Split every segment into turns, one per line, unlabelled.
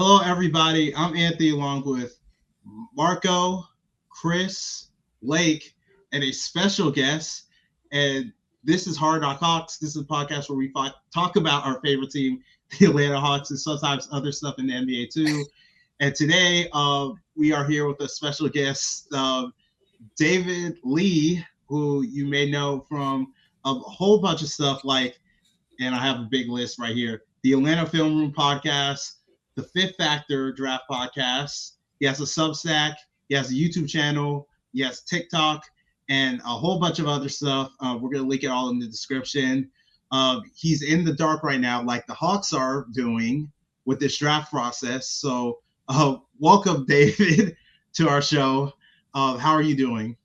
Hello, everybody. I'm Anthony, along with Marco, Chris, Lake, and a special guest. And this is Hard Knock Hawks. This is a podcast where we talk about our favorite team, the Atlanta Hawks, and sometimes other stuff in the NBA too. And today, we are here with a special guest, David Lee, who you may know from a whole bunch of stuff and I have a big list right here. The Atlanta Film Room podcast, the Fifth Factor Draft podcast. He has a Substack. He has a YouTube channel. He has TikTok and a whole bunch of other stuff. We're going to link it all in the description. He's in the dark right now, like the Hawks are doing with this draft process. So welcome, David, to our show. How are you doing?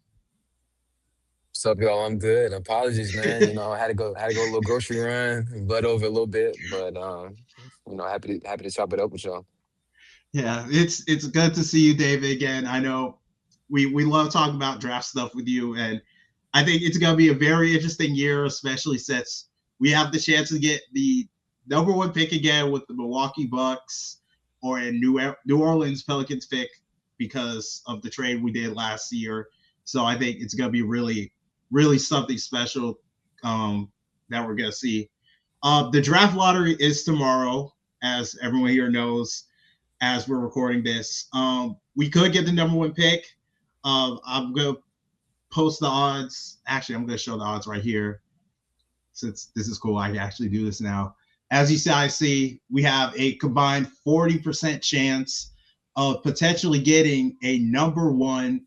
What's up, y'all? I'm good. Apologies, man. I had to go a little grocery run, blood over a little bit, but happy to chop it up with y'all.
Yeah, it's good to see you, David, again. I know we love talking about draft stuff with you, and I think it's going to be a very interesting year, especially since we have the chance to get the number one pick again with the Milwaukee Bucks or a New Orleans Pelicans pick because of the trade we did last year. So I think it's going to be really, really something special that we're going to see. The draft lottery is tomorrow, as everyone here knows as we're recording this. We could get the number one pick. I'm going to post the odds. Actually, I'm going to show the odds right here since this is cool. I can actually do this now. As you see, we have a combined 40% chance of potentially getting a number one,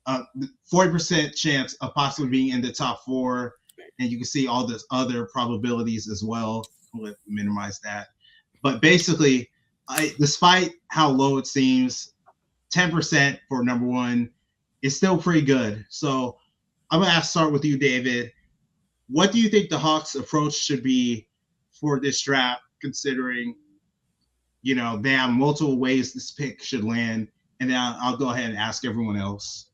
40% chance of possibly being in the top four. And you can see all this other probabilities as well. Let's minimize that. But basically, despite how low it seems, 10% for number one is still pretty good. So I'm going to start with you, David. What do you think the Hawks' approach should be for this draft, considering, they have multiple ways this pick should land? And then I'll go ahead and ask everyone else.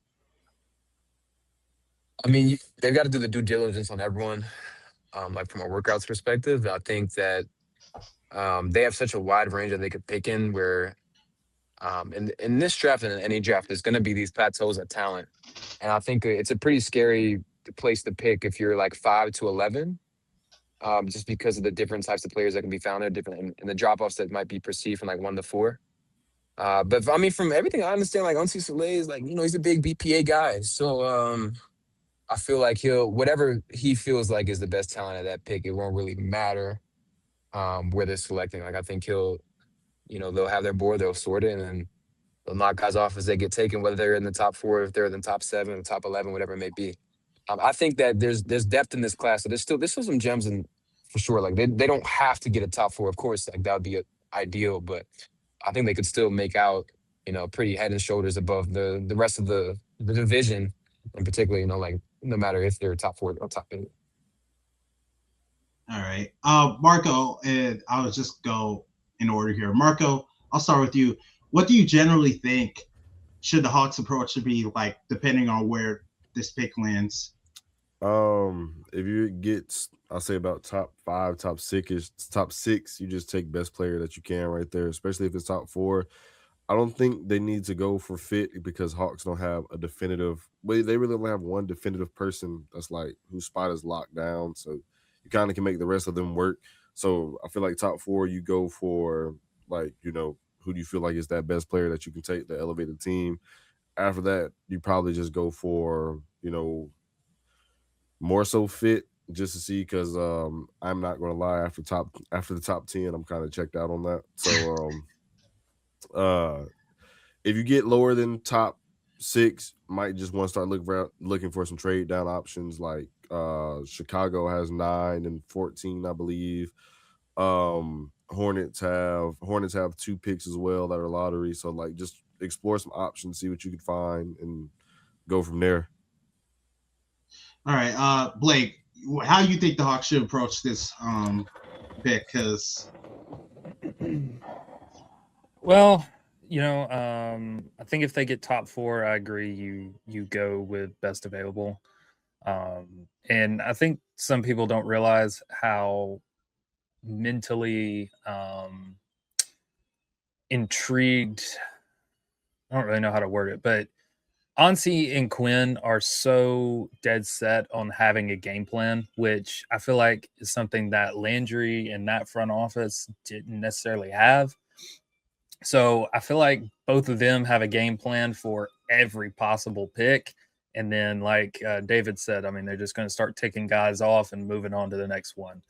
I mean, they've got to do the due diligence on everyone, like from a workouts perspective. I think that they have such a wide range that they could pick in where in this draft and in any draft, there's going to be these plateaus of talent. And I think it's a pretty scary place to pick if you're like 5 to 11, just because of the different types of players that can be found there, different and the drop offs that might be perceived from like 1 to 4. But I mean, from everything I understand, like Unsi Soleil is like, he's a big BPA guy. So I feel like whatever he feels like is the best talent at that pick, it won't really matter where they're selecting. Like I think they'll have their board, they'll sort it, and then they'll knock guys off as they get taken, whether they're in the top 4, if they're in the top 7, the top 11, whatever it may be. I think that there's depth in this class, so there's still some gems in for sure. Like they don't have to get a top 4, of course. Like that would be ideal, but I think they could still make out, pretty head and shoulders above the rest of the division, in particular. Like no matter if they're top 4 or top 8.
All right, Marco, and I'll just go in order here. Marco, I'll start with you. What do you generally think should the Hawks' approach should be like, depending on where this pick lands?
If you get, I'll say about top 5, top 6, you just take best player that you can right there, especially if it's top 4. I don't think they need to go for fit because Hawks don't have a definitive. Well, they really only have one definitive person that's like whose spot is locked down. So you kind of can make the rest of them work. So I feel like top 4, you go for like who do you feel like is that best player that you can take to elevate the team. After that, you probably just go for more so fit just to see because I'm not gonna lie after the top 10 I'm kind of checked out on that. So uh if you get lower than top 6, might just want to start looking for some trade down options. Like Chicago has 9 and 14, I believe. Hornets have 2 picks as well that are lottery. So like just explore some options, see what you can find, and go from there.
All right, Blake, how do you think the Hawks should approach this pick? Because
Well, I think if they get top 4, I agree. You go with best available, and I think some people don't realize how mentally intrigued. I don't really know how to word it, but Ansi and Quinn are so dead set on having a game plan, which I feel like is something that Landry and that front office didn't necessarily have. So I feel like both of them have a game plan for every possible pick. And then, like David said, I mean, they're just going to start ticking guys off and moving on to the next one.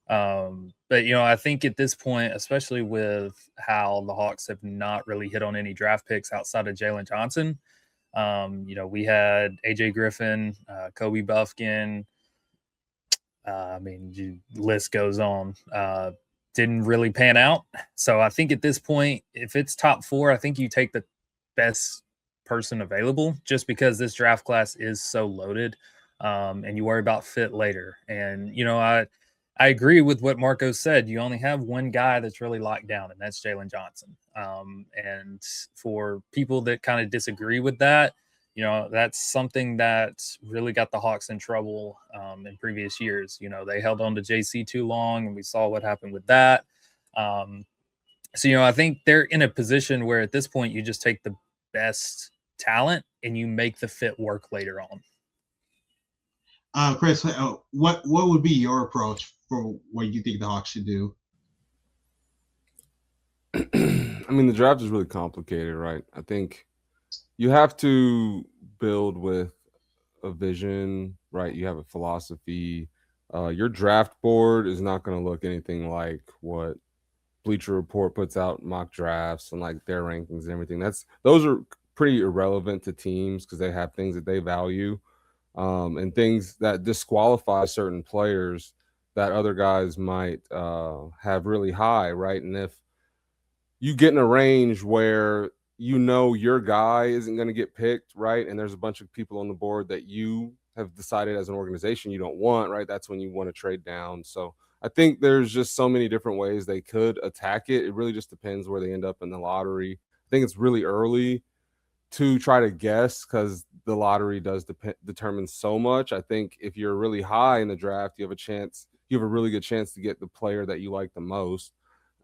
But, I think at this point, especially with how the Hawks have not really hit on any draft picks outside of Jalen Johnson, we had AJ Griffin, Kobe Buffkin. The list goes on. Didn't really pan out. So I think at this point, if it's top 4, I think you take the best person available just because this draft class is so loaded, and you worry about fit later. And, I agree with what Marco said. You only have one guy that's really locked down, and that's Jalen Johnson. And for people that kind of disagree with that, that's something that really got the Hawks in trouble in previous years. They held on to JC too long, and we saw what happened with that. So, I think they're in a position where at this point you just take the best talent and you make the fit work later on.
Chris, what would be your approach for what you think the Hawks should do?
I mean, the draft is really complicated, right? I think you have to build with a vision, right? You have a philosophy. Your draft board is not going to look anything like what Bleacher Report puts out mock drafts and like their rankings and everything. Those are pretty irrelevant to teams because they have things that they value, and things that disqualify certain players that other guys might have really high, right? And if you get in a range where your guy isn't going to get picked, right, and there's a bunch of people on the board that you have decided as an organization you don't want, right, that's when you want to trade down. So I think there's just so many different ways they could attack it. It really just depends where they end up in the lottery. I think it's really early to try to guess because the lottery does determine so much. I think if you're really high in the draft, you have a really good chance to get the player that you like the most.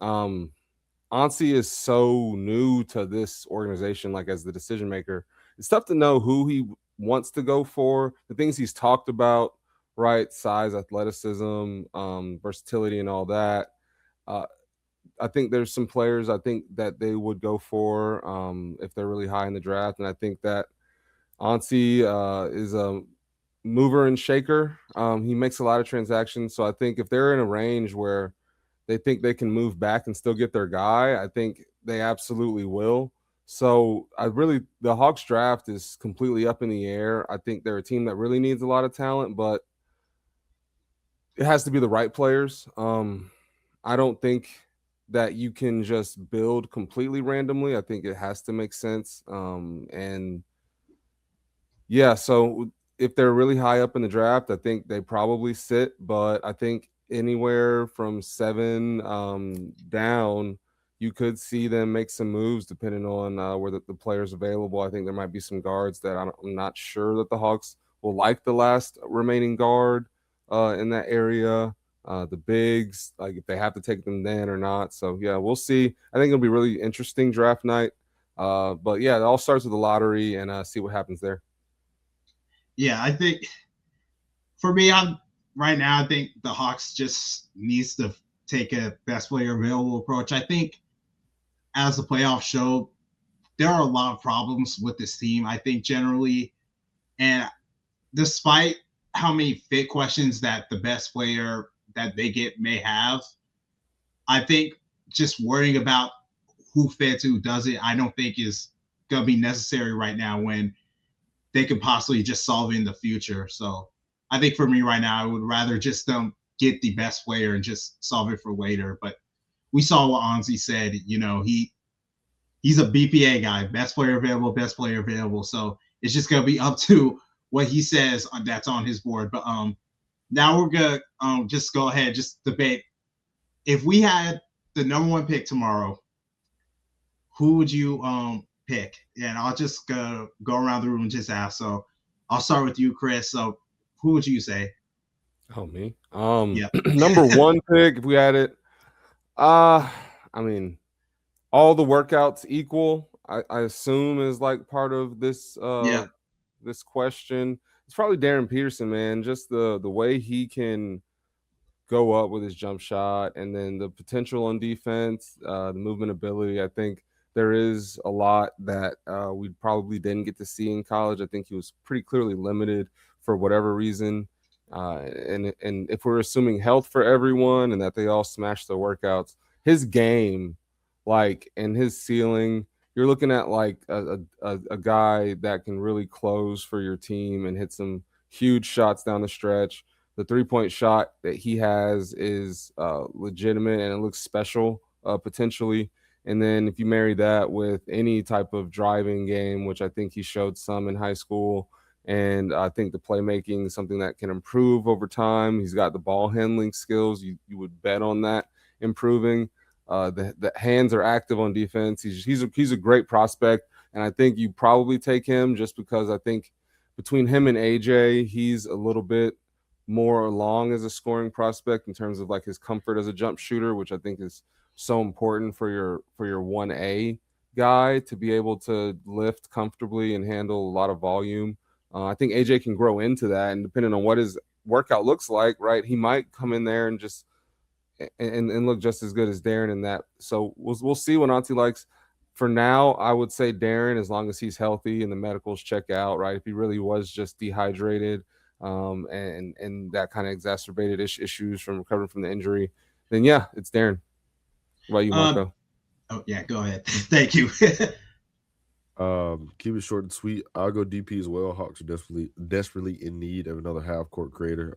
Ansi is so new to this organization, like as the decision maker. It's tough to know who he wants to go for. The things he's talked about, right? Size, athleticism, versatility, and all that. I think there's some players I think that they would go for if they're really high in the draft. And I think that Ansi is a mover and shaker. He makes a lot of transactions. So I think if they're in a range where they think they can move back and still get their guy, I think they absolutely will. So the Hawks draft is completely up in the air. I think they're a team that really needs a lot of talent, but it has to be the right players. I don't think that you can just build completely randomly. I think it has to make sense. And yeah, so if they're really high up in the draft, I think they probably sit, but I think anywhere from 7 down, you could see them make some moves depending on where the player's available. I think there might be some guards that I'm not sure that the Hawks will like the last remaining guard in that area. The bigs, like if they have to take them then or not. So yeah, we'll see. I think it'll be really interesting draft night. But yeah, it all starts with the lottery and see what happens there.
Yeah, I think for me, right now, I think the Hawks just needs to take a best player available approach. I think as the playoffs show, there are a lot of problems with this team, I think, generally. And despite how many fit questions that the best player that they get may have, I think just worrying about who fits, who doesn't, I don't think is going to be necessary right now when they could possibly just solve it in the future. So I think for me right now, I would rather just get the best player and just solve it for later. But we saw what Ansi said. He's a BPA guy, best player available. So it's just gonna be up to what he says that's on his board. But now we're gonna just go ahead, just debate. If we had the number 1 pick tomorrow, who would you pick? And I'll just go around the room and just ask. So I'll start with you, Chris. So who would you say?
Oh, me?
Yeah.
Number 1 pick, if we had it. I mean, all the workouts equal, I assume is like part of this
Yeah.
this question. It's probably Darryn Peterson, man. Just the way he can go up with his jump shot, and then the potential on defense, the movement ability. I think there is a lot that we probably didn't get to see in college. I think he was pretty clearly limited for whatever reason. And if we're assuming health for everyone and that they all smash their workouts, his game, like, and his ceiling, you're looking at like a guy that can really close for your team and hit some huge shots down the stretch. The 3-point shot that he has is legitimate and it looks special potentially. And then if you marry that with any type of driving game, which I think he showed some in high school, and I think the playmaking is something that can improve over time. He's got the ball handling skills. You would bet on that improving. The hands are active on defense. He's a great prospect, and I think you probably take him just because I think between him and AJ, he's a little bit more along as a scoring prospect in terms of like his comfort as a jump shooter, which I think is so important for your 1A guy to be able to lift comfortably and handle a lot of volume. I think AJ can grow into that, and depending on what his workout looks like, right, he might come in there and just and look just as good as Darryn in that. So we'll see what Auntie likes. For now, I would say Darryn, as long as he's healthy and the medicals check out, right? If he really was just dehydrated, and that kind of exacerbated issues from recovering from the injury, then yeah, it's Darryn. What about you, Marco?
Oh yeah, go ahead. Thank you.
Keep it short and sweet. I'll go DP as well. Hawks are desperately in need of another half court creator.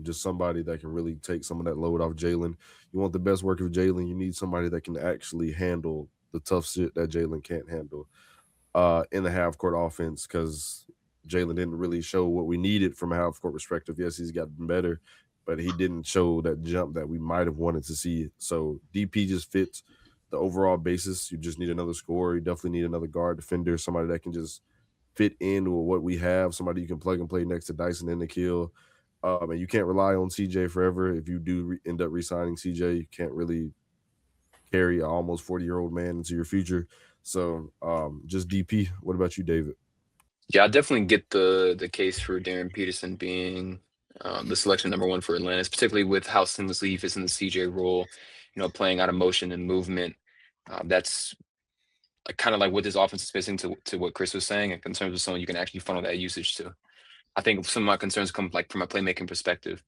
Just somebody that can really take some of that load off Jalen. You want the best work of Jalen. You need somebody that can actually handle the tough shit that Jalen can't handle in the half court offense, because Jalen didn't really show what we needed from a half court perspective. Yes, he's gotten better, but he didn't show that jump that we might have wanted to see. So DP just fits the overall basis. You just need another scorer. You definitely need another guard defender, somebody that can just fit in with what we have, somebody you can plug and play next to Dyson and Nikhil. And you can't rely on CJ forever. If you do end up re-signing CJ, you can't really carry an almost 40-year-old man into your future. So just DP. What about you, David?
Yeah, I definitely get the case for Darryn Peterson being the selection number one for Atlantis, particularly with how seamlessly he fits in the CJ role, playing out of motion and movement. That's kind of like what this offense is missing to what Chris was saying in terms of someone you can actually funnel that usage to. I think some of my concerns come like from a playmaking perspective.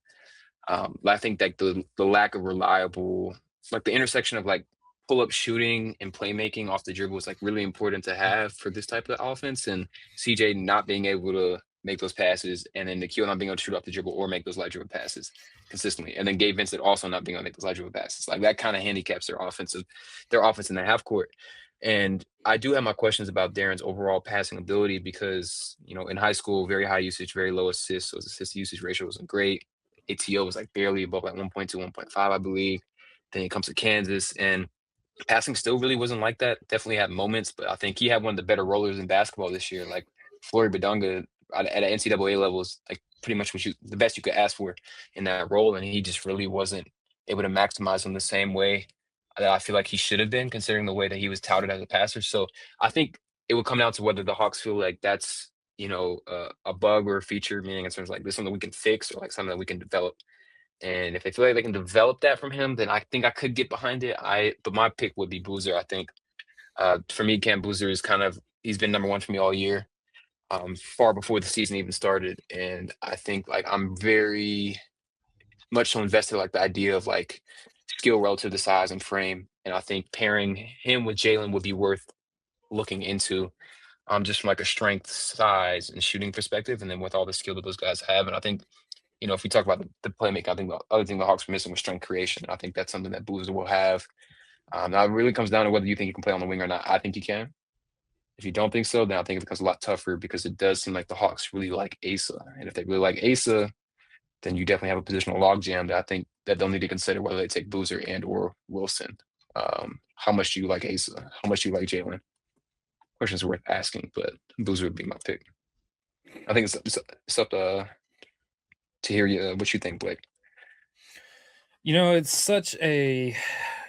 I think that the lack of reliable, like the intersection of like pull-up shooting and playmaking off the dribble is like really important to have for this type of offense. And CJ not being able to make those passes, and then Nikhil not being able to shoot off the dribble or make those light dribble passes consistently. And then Gabe Vincent also not being able to make those light dribble passes. Like that kind of handicaps their offense in the half court. And I do have my questions about Darren's overall passing ability because, in high school, very high usage, very low assists. So his assist usage ratio wasn't great. ATO was like barely above like 1.2, 1.5, I believe. Then he comes to Kansas, and passing still really wasn't like that. Definitely had moments, but I think he had one of the better rollers in basketball this year. Like Flory Badunga at an NCAA level is like pretty much the best you could ask for in that role, and he just really wasn't able to maximize him the same way that I feel like he should have been, considering the way that he was touted as a passer. So I think it would come down to whether the Hawks feel like that's a bug or a feature, meaning in terms of like this is something we can fix or like something that we can develop. And if they feel like they can develop that from him, then I think I could get behind it. But my pick would be Boozer. I think for me, Cam Boozer is he's been number one for me all year, far before the season even started. And I think like I'm very much so invested like the idea of like skill relative to size and frame. And I think pairing him with Jalen would be worth looking into, just from like a strength, size, and shooting perspective, and then with all the skill that those guys have. And I think, if we talk about the playmaking, I think the other thing the Hawks were missing was strength creation. I think that's something that Boozer will have. Now it really comes down to whether you think you can play on the wing or not. I think you can. If you don't think so, then I think it becomes a lot tougher because it does seem like the Hawks really like Asa. And if they really like Asa, then you definitely have a positional logjam that I think that they'll need to consider whether they take Boozer and or Wilson. How much do you like Asa? How much do you like Jalen? Questions worth asking, but Boozer would be my pick. I think it's up to hear you what you think, Blake.
It's such a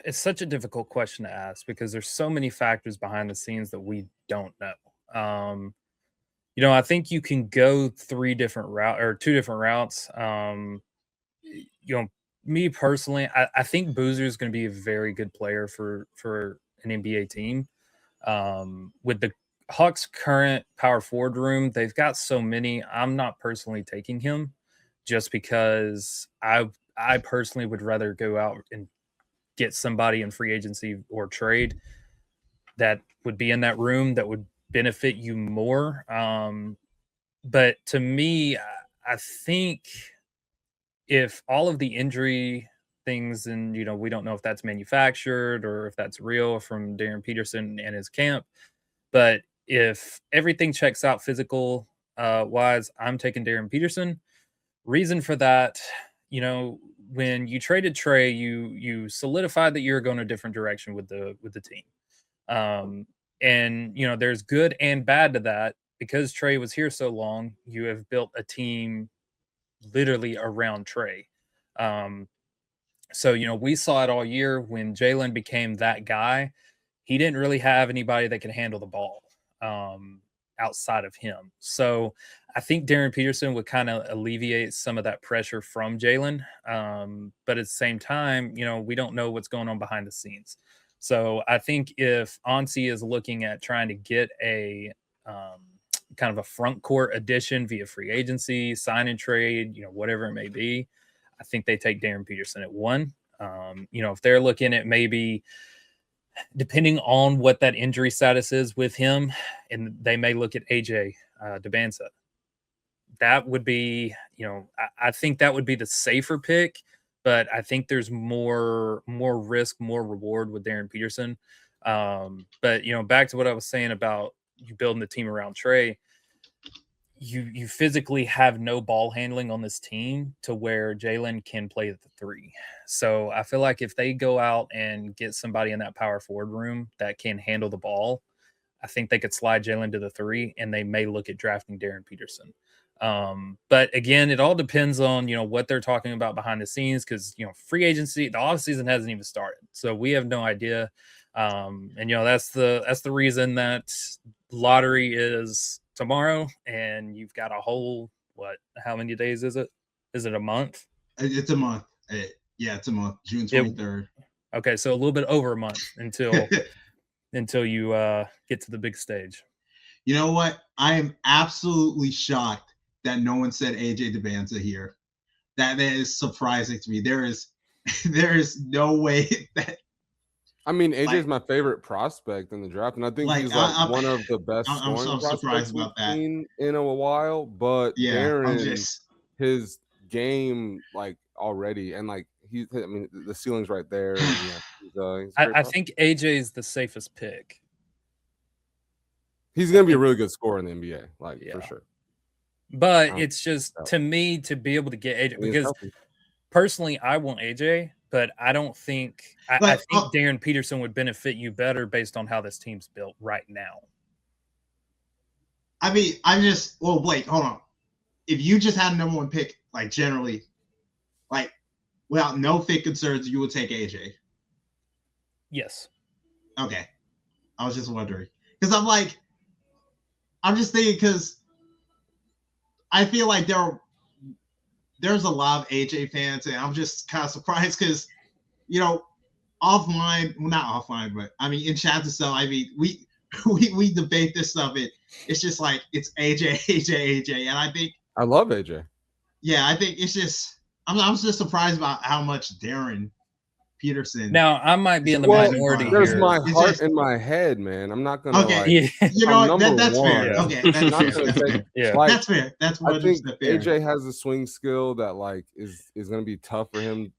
it's such a difficult question to ask because there's so many factors behind the scenes that we don't know. I think you can go two different routes. Me personally, I think Boozer is going to be a very good player for an NBA team. With the Hawks' current power forward room, they've got so many. I'm not personally taking him just because I personally would rather go out and get somebody in free agency or trade that would be in that room that would benefit you more. But to me, I think if all of the injury things, and we don't know if that's manufactured or if that's real from Darryn Peterson and his camp, but if everything checks out physical wise, I'm taking Darryn Peterson. Reason for that, when you traded Trey, you solidified that you're going a different direction with the team. And there's good and bad to that. Because Trey was here so long, you have built a team literally around Trey. So we saw it all year when Jalen became that guy. He didn't really have anybody that could handle the ball outside of him. So I think Darryn Peterson would kind of alleviate some of that pressure from Jalen. But at the same time, we don't know what's going on behind the scenes. So I think if Ansi is looking at trying to get a kind of a front court addition via free agency, sign and trade, whatever it may be, I think they take Darryn Peterson at 1. If they're looking at maybe, depending on what that injury status is with him, and they may look at AJ Dybantsa. That would be, I think that would be the safer pick, but I think there's more risk, more reward with Darryn Peterson. But back to what I was saying about you building the team around Trey, you physically have no ball handling on this team to where Jalen can play the 3. So I feel like if they go out and get somebody in that power forward room that can handle the ball, I think they could slide Jalen to the 3, and they may look at drafting Darryn Peterson. But again, it all depends on, what they're talking about behind the scenes. Cause free agency, the off season hasn't even started. So we have no idea. And that's the reason that lottery is tomorrow, and you've got a whole, how many days is it? Is it a month?
It's a month. Yeah, it's a month. June 23rd.
Okay. So a little bit over a month until you get to the big stage.
You know what? I am absolutely shocked that no one said AJ Dybantsa here. That is surprising to me. There is no way that.
I mean, AJ is my favorite prospect in the draft, and I think he's one of the best scoring prospects we've seen in a while. But yeah, Darryn, his game already, and the ceiling's right there. And,
I think AJ is the safest pick.
He's going to be a really good scorer in the NBA, for sure.
But it's just, to me, to be able to get AJ, because personally, I want AJ, but I don't think I think Darryn Peterson would benefit you better based on how this team's built right now.
I mean, Blake, hold on. If you just had a number 1 pick, generally, without no fit concerns, you would take AJ.
Yes.
Okay. I was just wondering. Because I'm just thinking, because I feel like there's a lot of AJ fans, and I'm just kind of surprised because, offline, well, not offline, but I mean, in chat and stuff, I mean, we debate this stuff. It's just it's AJ, and I think
I love AJ.
Yeah, I think it's just I'm just surprised about how much Darryn Peterson.
Now I might be in the minority.
There's
here.
my heart in my head, man. I'm not gonna
that's fair.
Yeah.
Okay, that's fair.
Yeah,
that's fair. That's
I think AJ has a swing skill that is gonna be tough for him.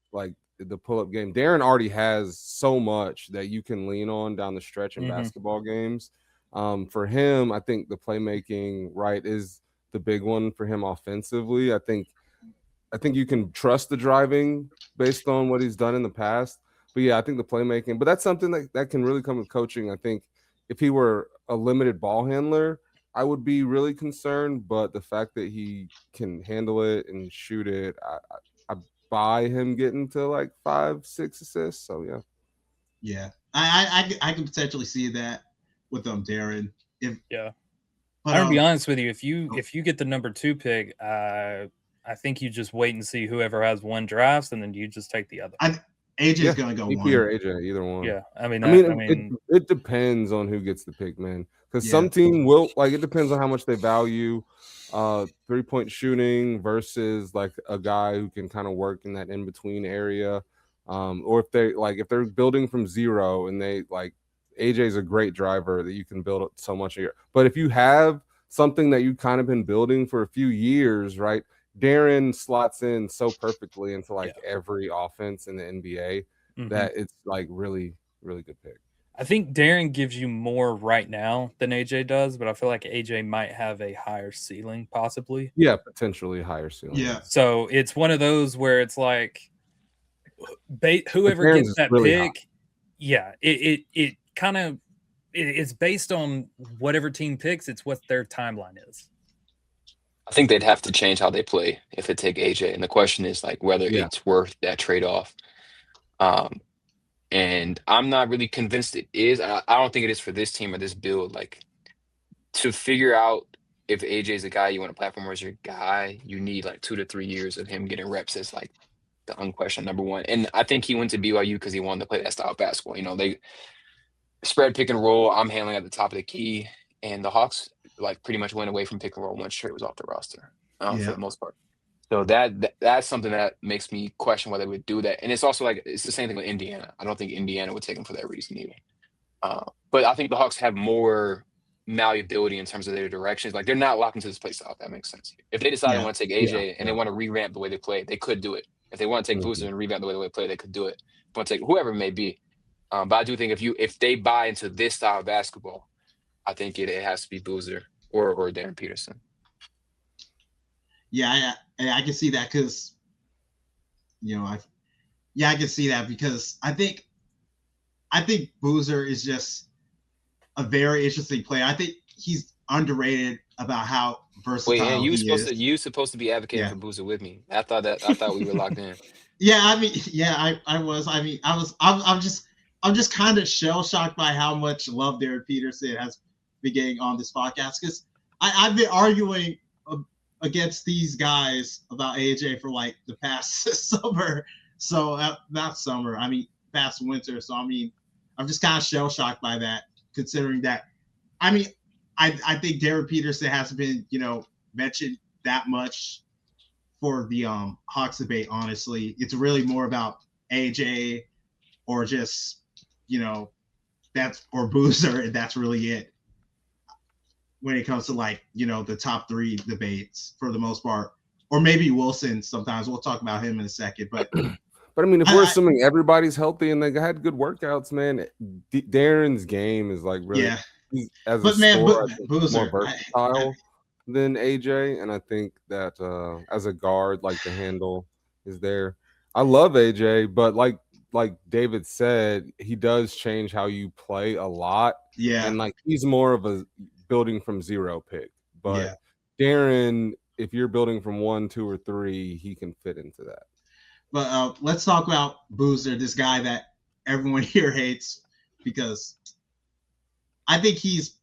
The pull-up game. Darryn already has so much that you can lean on down the stretch in basketball games. For him, I think the playmaking is the big one for him offensively. I think you can trust the driving based on what he's done in the past. But yeah, I think the playmaking, but that's something that can really come with coaching. I think if he were a limited ball handler, I would be really concerned. But the fact that he can handle it and shoot it, I buy him getting to 5-6 assists. So yeah.
Yeah, I can potentially see that with Darryn.
Yeah.
But
I'm gonna be honest with you. If you get the number 2 pick, I think you just wait and see whoever has 1 drafts, and then you just take the other.
AJ's gonna go
EP
1
or AJ, either one.
Yeah, I mean,
it depends on who gets the pick, man. Because
Yeah.
some team will it depends on how much they value 3-point shooting versus like a guy who can kind of work in that in between area. Or if they're building from zero and they like AJ's a great driver that you can build up so much here. But if you have something that you've kind of been building for a few years, right? Darryn slots in so perfectly into every offense in the NBA that it's like really, really good pick.
I think Darryn gives you more right now than AJ does, but I feel like AJ might have a higher ceiling, possibly.
Yeah, potentially higher ceiling.
Yeah.
So it's one of those where it's like whoever gets that really pick, high. Yeah, it kind of it's based on whatever team picks. It's what their timeline is.
I think they'd have to change how they play if they take AJ, and the question is like whether it's worth that trade-off. And I'm not really convinced it is. I don't think it is for this team or this build. Like, to figure out if AJ is a guy you want to platform or as your guy, you need like 2 to 3 years of him getting reps as like the unquestioned number one. And I think he went to BYU because he wanted to play that style of basketball. You know, they spread pick and roll. I'm handling at the top of the key, and the Hawks like pretty much went away from pick and roll once Trey was off the roster for the most part. So that's something that makes me question whether they would do that. And it's also like it's the same thing with Indiana. I don't think Indiana would take him for that reason either. But I think the Hawks have more malleability in terms of their directions. Like they're not locked into this play style, if that makes sense. If they decide they want to take AJ and they want to revamp the way they play, they could do it. If they want to take Boozer and revamp the way they play, they could do it. If they want to take whoever it may be. But I do think if they buy into this style of basketball, I think it has to be Boozer or Darryn Peterson.
Yeah, I can see that because, I can see that because I think Boozer is just a very interesting player. I think he's underrated about how versatile he is.
You supposed to be advocating for Boozer with me. I thought we were locked in.
Yeah, I mean, I was. I mean, I'm just kind of shell shocked by how much love Darryn Peterson has been getting on this podcast because I've been arguing against these guys about AJ for like the past summer. So not summer, I mean past winter. So I mean, I'm just kind of shell shocked by that, considering that. I mean, I think Darryn Peterson hasn't been mentioned that much for the Hawks debate. Honestly, it's really more about AJ or just or Boozer, and that's really it when it comes to the top 3 debates for the most part, or maybe Wilson sometimes. We'll talk about him in a second, but
I mean, if we're assuming everybody's healthy and they had good workouts, man, Darren's game is like really more versatile than AJ, and I think that as a guard, like the handle is there. I love AJ, but like David said, he does change how you play a lot.
Yeah,
and like he's more of a building from zero pick, but Darryn, if you're building from 1, 2, or 3, he can fit into that.
But let's talk about Boozer, this guy that everyone here hates, because I think he's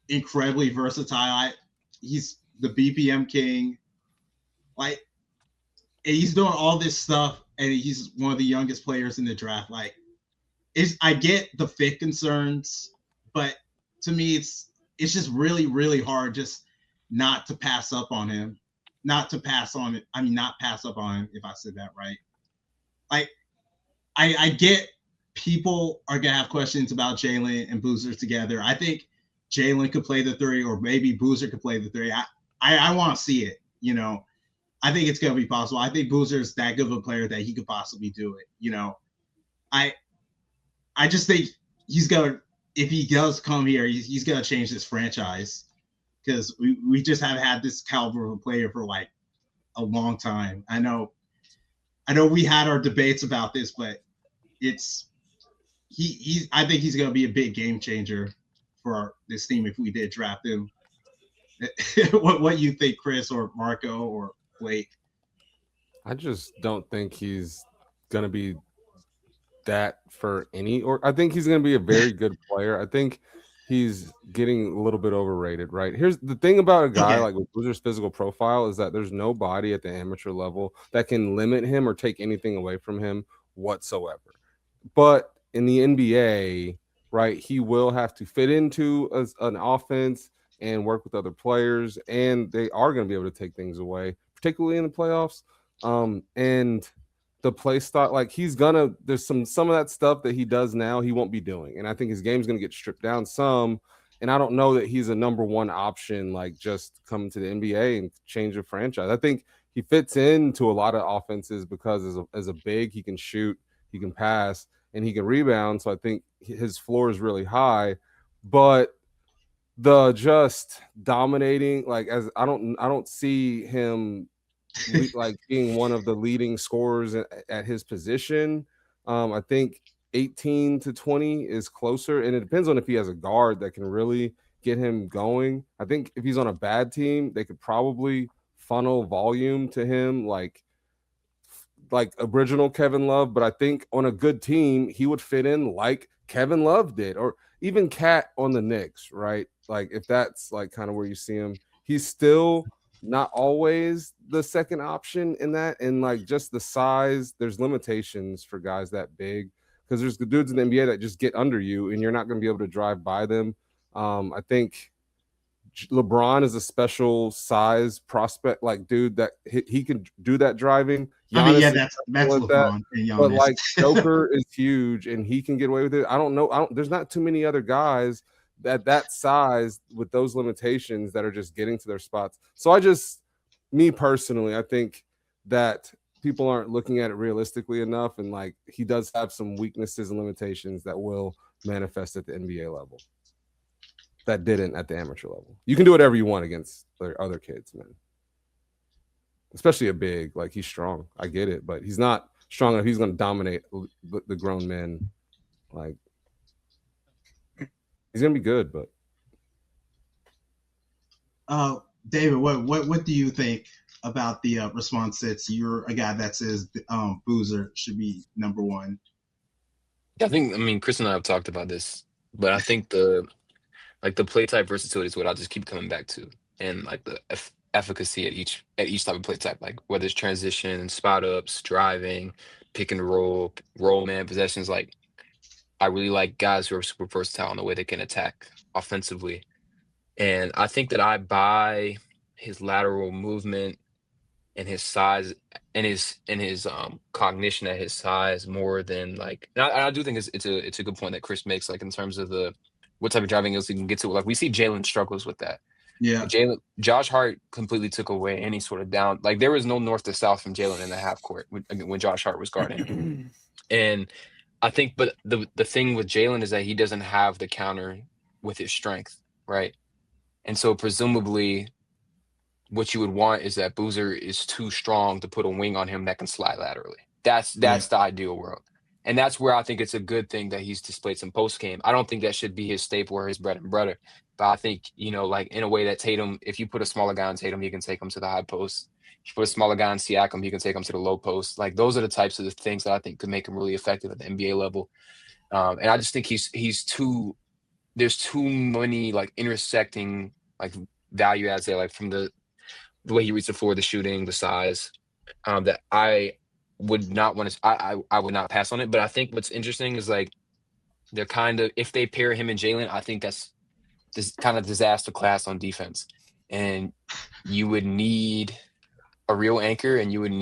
incredibly versatile. He's the BPM king. Like, and he's doing all this stuff, and he's one of the youngest players in the draft. Like, I get the fit concerns, but to me, it's just really, really hard just not to pass up on him. Not pass up on him, if I said that right. Like, I get people are going to have questions about Jalen and Boozer together. I think Jalen could play the 3, or maybe Boozer could play the 3. I want to see it, I think it's going to be possible. I think Boozer is that good of a player that he could possibly do it, I just think he's going to, if he does come here, he's going to change this franchise, because we just haven't had this caliber of a player for like a long time. I know we had our debates about this, but I think he's going to be a big game changer for this team if we did draft him. What you think, Chris or Marco or Blake?
I just don't think he's going to be that for any, or I think he's going to be a very good player. I think he's getting a little bit overrated, right? Here's the thing about a guy like with Boozer's physical profile is that there's nobody at the amateur level that can limit him or take anything away from him whatsoever. But in the NBA, right, he will have to fit into an offense and work with other players, and they are going to be able to take things away, particularly in the playoffs. And the play style, like there's some of that stuff that he does now he won't be doing, and I think his game's going to get stripped down some. And I don't know that he's a number one option, like just come to the NBA and change a franchise. I think he fits into a lot of offenses because as a big, he can shoot, he can pass, and he can rebound. So I think his floor is really high, but the just dominating, like as I don't see him like being one of the leading scorers at his position. I think 18 to 20 is closer, and it depends on if he has a guard that can really get him going. I think if he's on a bad team, they could probably funnel volume to him like original Kevin Love, but I think on a good team, he would fit in like Kevin Love did, or even Cat on the Knicks, right? Like if that's like kind of where you see him, he's still not always the second option in that, and like just the size, there's limitations for guys that big because there's the dudes in the NBA that just get under you and you're not going to be able to drive by them. I think LeBron is a special size prospect, like dude that he can do that driving.
I mean, yeah,
Giannis
that's
like
LeBron.
that, but like Joker is huge and he can get away with it. I don't know. There's not too many other guys that size with those limitations that are just getting to their spots. So me personally, I think that people aren't looking at it realistically enough, and like he does have some weaknesses and limitations that will manifest at the NBA level that didn't at the amateur level. You can do whatever you want against other kids, man. Especially a big, like he's strong. I get it, but he's not strong enough. He's going to dominate the grown men. Like he's going to be good, but.
David, what do you think about the response that you're a guy that says Boozer should be number one?
I mean, Chris and I have talked about this, but I think the play type versatility is what I'll just keep coming back to, and like the efficacy at each type of play type, like whether it's transition, spot ups, driving, pick and roll man possessions. Like I really like guys who are super versatile in the way they can attack offensively, and I think that I buy his lateral movement and his size and his cognition at his size more than like. And I do think it's a good point that Chris makes, like in terms of what type of driving skills he can get to. Like we see Jalen struggles with that.
Yeah.
Josh Hart completely took away any sort of down. Like there was no north to south from Jalen in the half court when Josh Hart was guarding. And I think, but the thing with Jalen is that he doesn't have the counter with his strength, right? And so presumably what you would want is that Boozer is too strong to put a wing on him that can slide laterally. That's the ideal world. And that's where I think it's a good thing that he's displayed some post game. I don't think that should be his staple or his bread and butter. But I think, like in a way that Tatum, if you put a smaller guy on Tatum, he can take him to the high post. If you put a smaller guy on Siakam, he can take him to the low post. Like those are the types of the things that I think could make him really effective at the NBA level. And I just think there's too many like intersecting like value adds there, like from the way he reads the floor, the shooting, the size, that I would not want to. I would not pass on it. But I think what's interesting is like they're kind of, if they pair him and Jalen, I think that's this kind of disaster class on defense, and you would need a real anchor, and you wouldn't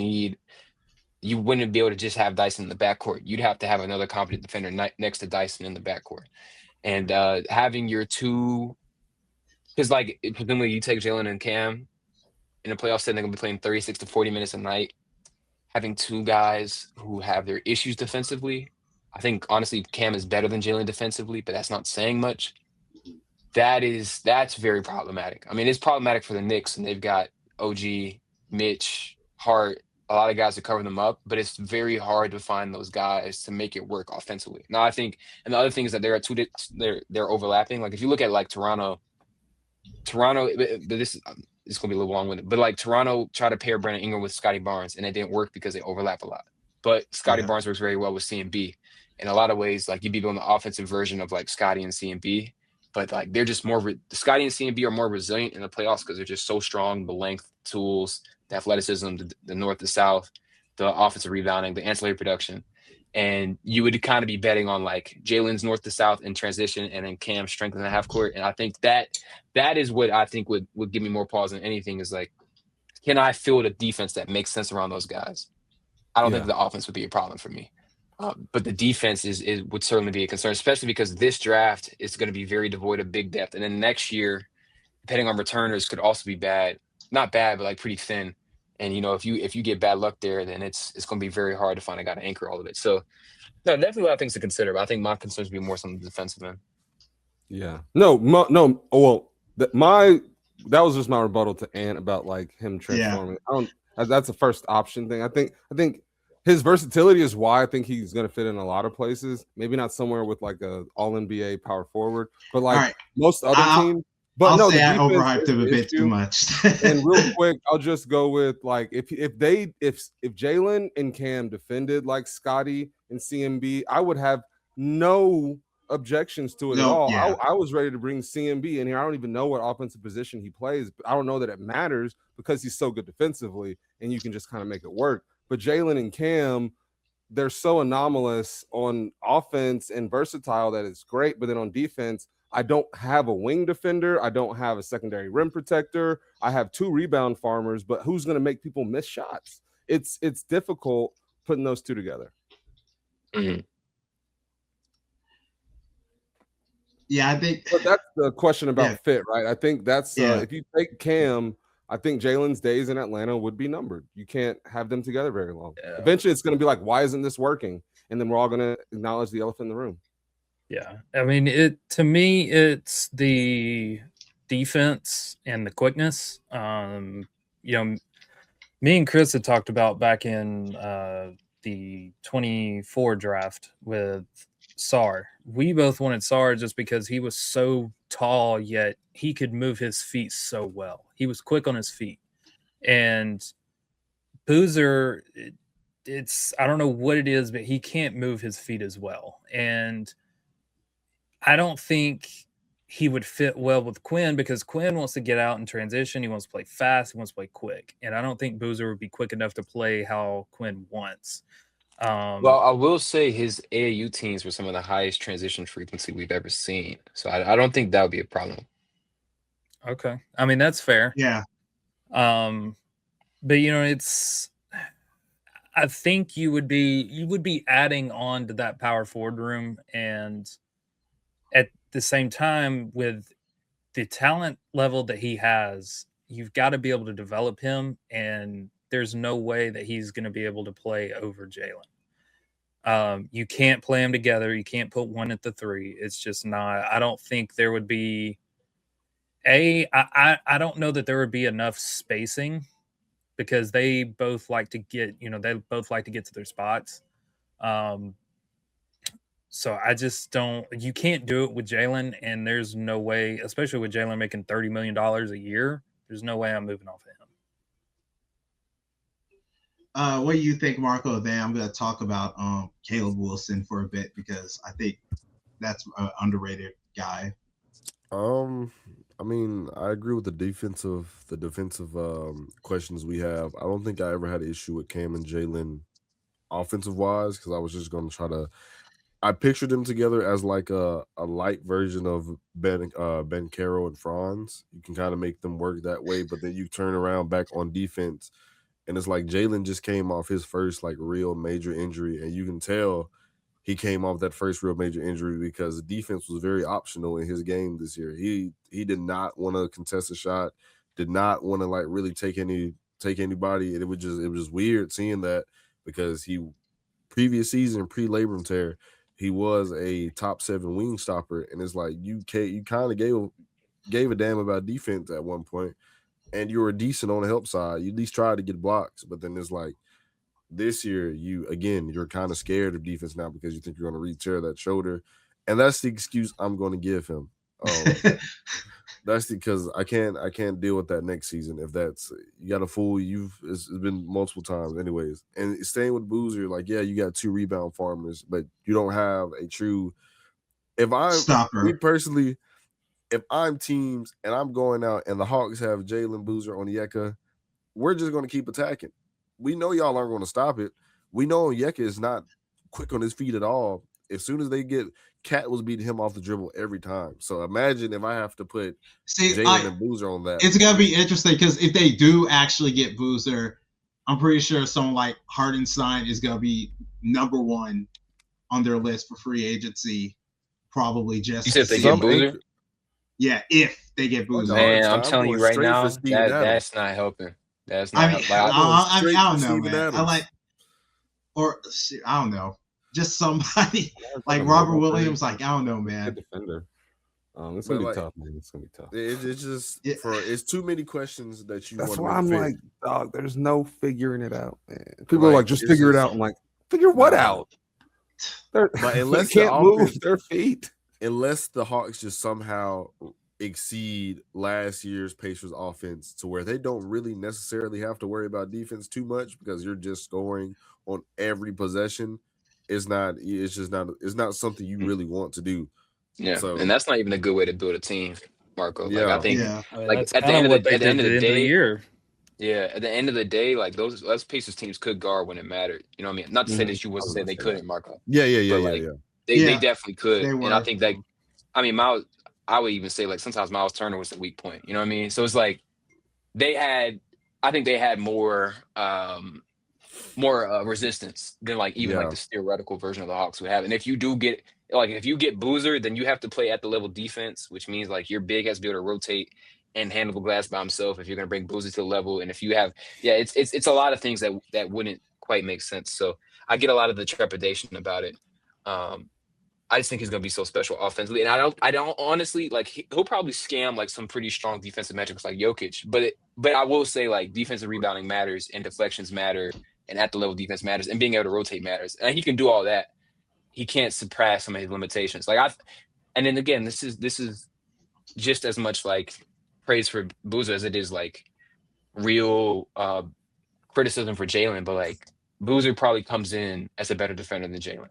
be able to just have Dyson in the backcourt. You'd have to have another competent defender next to Dyson in the backcourt, and having your two, because like presumably you take Jalen and Cam in a playoff setting, they're gonna be playing 36 to 40 minutes a night. Having two guys who have their issues defensively, I think honestly Cam is better than Jalen defensively, but that's not saying much. That's very problematic. I mean, it's problematic for the Knicks, and they've got OG, Mitch, Hart, a lot of guys to cover them up, but it's very hard to find those guys to make it work offensively. Now, I think, and the other thing is that they're overlapping. Like if you look at like Toronto, but this is going to be a little long-winded, but like Toronto tried to pair Brandon Ingram with Scotty Barnes, and it didn't work because they overlap a lot. But Scotty Barnes works very well with CMB. in a lot of ways, like you'd be building the offensive version of like Scotty and CMB, but like they're just more Scotty and CMB are more resilient in the playoffs because they're just so strong. The length, tools, the athleticism, the north to south, the offensive rebounding, the ancillary production. And you would kind of be betting on like Jalen's north to south in transition and then Cam's strength in the half court. And I think that is what I think would give me more pause than anything is like, can I field a defense that makes sense around those guys? I don't think the offense would be a problem for me. But the defense would certainly be a concern, especially because this draft is going to be very devoid of big depth. And then next year, depending on returners, could also be bad. Not bad, but like pretty thin. And if you get bad luck there, then it's going to be very hard to find a guy to anchor all of it. So, no, definitely a lot of things to consider. But I think my concerns would be more on the defensive end.
Yeah. No. Well, that was just my rebuttal to Ant about like him transforming. That's a first option thing. I think his versatility is why I think he's going to fit in a lot of places. Maybe not somewhere with like a all NBA power forward, but like most other teams. But
I'll say I overhyped him a bit too much.
And real quick, I'll just go with like if Jalen and Cam defended like Scotty and CMB, I would have no objections to it at all.
Yeah.
I was ready to bring CMB in here. I don't even know what offensive position he plays, but I don't know that it matters because he's so good defensively and you can just kind of make it work. But Jalen and Cam, they're so anomalous on offense and versatile that it's great. But then on defense, I don't have a wing defender. I don't have a secondary rim protector. I have 2 rebound farmers, but who's going to make people miss shots? It's difficult putting those two together.
Mm-hmm.
Yeah, I think.
But that's the question about fit, right? I think that's if you take Cam, I think Jalen's days in Atlanta would be numbered. You can't have them together very long. Yeah. Eventually, it's going to be like, why isn't this working? And then we're all going to acknowledge the elephant in the room.
Yeah, I mean, to me, it's the defense and the quickness. Me and Chris had talked about back in the 24 draft with Sarr. We both wanted Sarr just because he was so tall, yet he could move his feet so well. He was quick on his feet. And Boozer, I don't know what it is, but he can't move his feet as well. And I don't think he would fit well with Quinn because Quinn wants to get out and transition. He wants to play fast. He wants to play quick. And I don't think Boozer would be quick enough to play how Quinn wants.
Well, I will say his AAU teams were some of the highest transition frequency we've ever seen. So I don't think that would be a problem.
Okay. I mean, that's fair.
Yeah.
But I think you would be adding on to that power forward room, and at the same time, with the talent level that he has, you've got to be able to develop him, and there's no way that he's going to be able to play over Jalen. You can't play them together. You can't put one at the 3. It's just not. I don't think there would be I don't know that there would be enough spacing because they both like to get to their spots. So I just don't. You can't do it with Jalen, and there's no way, especially with Jalen making $30 million a year. There's no way I'm moving off of him.
What do you think, Marco? Then I'm going to talk about Caleb Wilson for a bit because I think that's an underrated guy.
I mean, I agree with the defensive questions we have. I don't think I ever had an issue with Cam and Jalen offensive wise because I was just going to try to. I pictured them together as like a light version of Ben Carroll and Franz. You can kind of make them work that way, but then you turn around back on defense, and it's like Jalen just came off his first like real major injury, and you can tell he came off that first real major injury because the defense was very optional in his game this year. He did not want to contest a shot, did not want to like really take anybody. And it was just weird seeing that because he previous season pre-labrum tear, he was a top 7 wing stopper, and it's like you kind of gave a damn about defense at one point, and you were decent on the help side. You at least tried to get blocks, but then it's like this year you're kind of scared of defense now because you think you're going to re-tear that shoulder, and that's the excuse I'm going to give him. That's because I can't deal with that next season. If that's you got a fool, it's been multiple times, anyways. And staying with Boozer, like you got 2 rebound farmers, but you don't have a true. If I'm
Stopper.
me personally, if I'm teams and I'm going out and the Hawks have Jalen Boozer on Onyeka, we're just going to keep attacking. We know y'all aren't going to stop it. We know Onyeka is not quick on his feet at all. As soon as they get Cat was beating him off the dribble every time. So imagine if I have to put Jalen and Boozer on that.
It's gonna be interesting because if they do actually get Boozer, I'm pretty sure someone like Hardenstein is gonna be number 1 on their list for free agency. Probably just
you said if they get Boozer.
Yeah, if they get Boozer.
Man, I'm telling you right now, that's not helping. That's not.
I don't know, man. I don't know. Just somebody like Robert Williams, like, I don't know, man.
Defender. It's gonna be tough, man. It's gonna be tough.
It's just it's too many questions that you.
That's why I'm like, dog. There's no figuring it out, man. People are like, just figure it out. I'm like, figure what out?
But unless
they can't move their feet,
unless the Hawks just somehow exceed last year's Pacers offense to where they don't really necessarily have to worry about defense too much because you're just scoring on every possession. It's not something you really want to do.
Yeah, so, and that's not even a good way to build a team, Marco.
Yeah.
Like I think, like
that's
at the end of the day,
year.
Yeah, at the end of the day, like those Pacers teams could guard when it mattered. You know what I mean? Not to say that you wasn't saying they couldn't, Marco.
Yeah.
They definitely could, and I think that, I mean, I would even say like sometimes Miles Turner was the weak point. You know what I mean? So it's like I think they had more resistance than like even like this theoretical version of the Hawks would have. And if you get Boozer, then you have to play at the level defense, which means like your big has to be able to rotate and handle the glass by himself if you're going to bring Boozer to the level. And if you have, it's a lot of things that wouldn't quite make sense. So I get a lot of the trepidation about it. I just think he's going to be so special offensively. And I don't honestly, like, he'll probably scam like some pretty strong defensive metrics like Jokic, but I will say like defensive rebounding matters and deflections matter and at the level defense matters and being able to rotate matters. And he can do all that. He can't surpass some of his limitations. And then again, this is just as much like praise for Boozer as it is like real criticism for Jalen. But like Boozer probably comes in as a better defender than Jalen,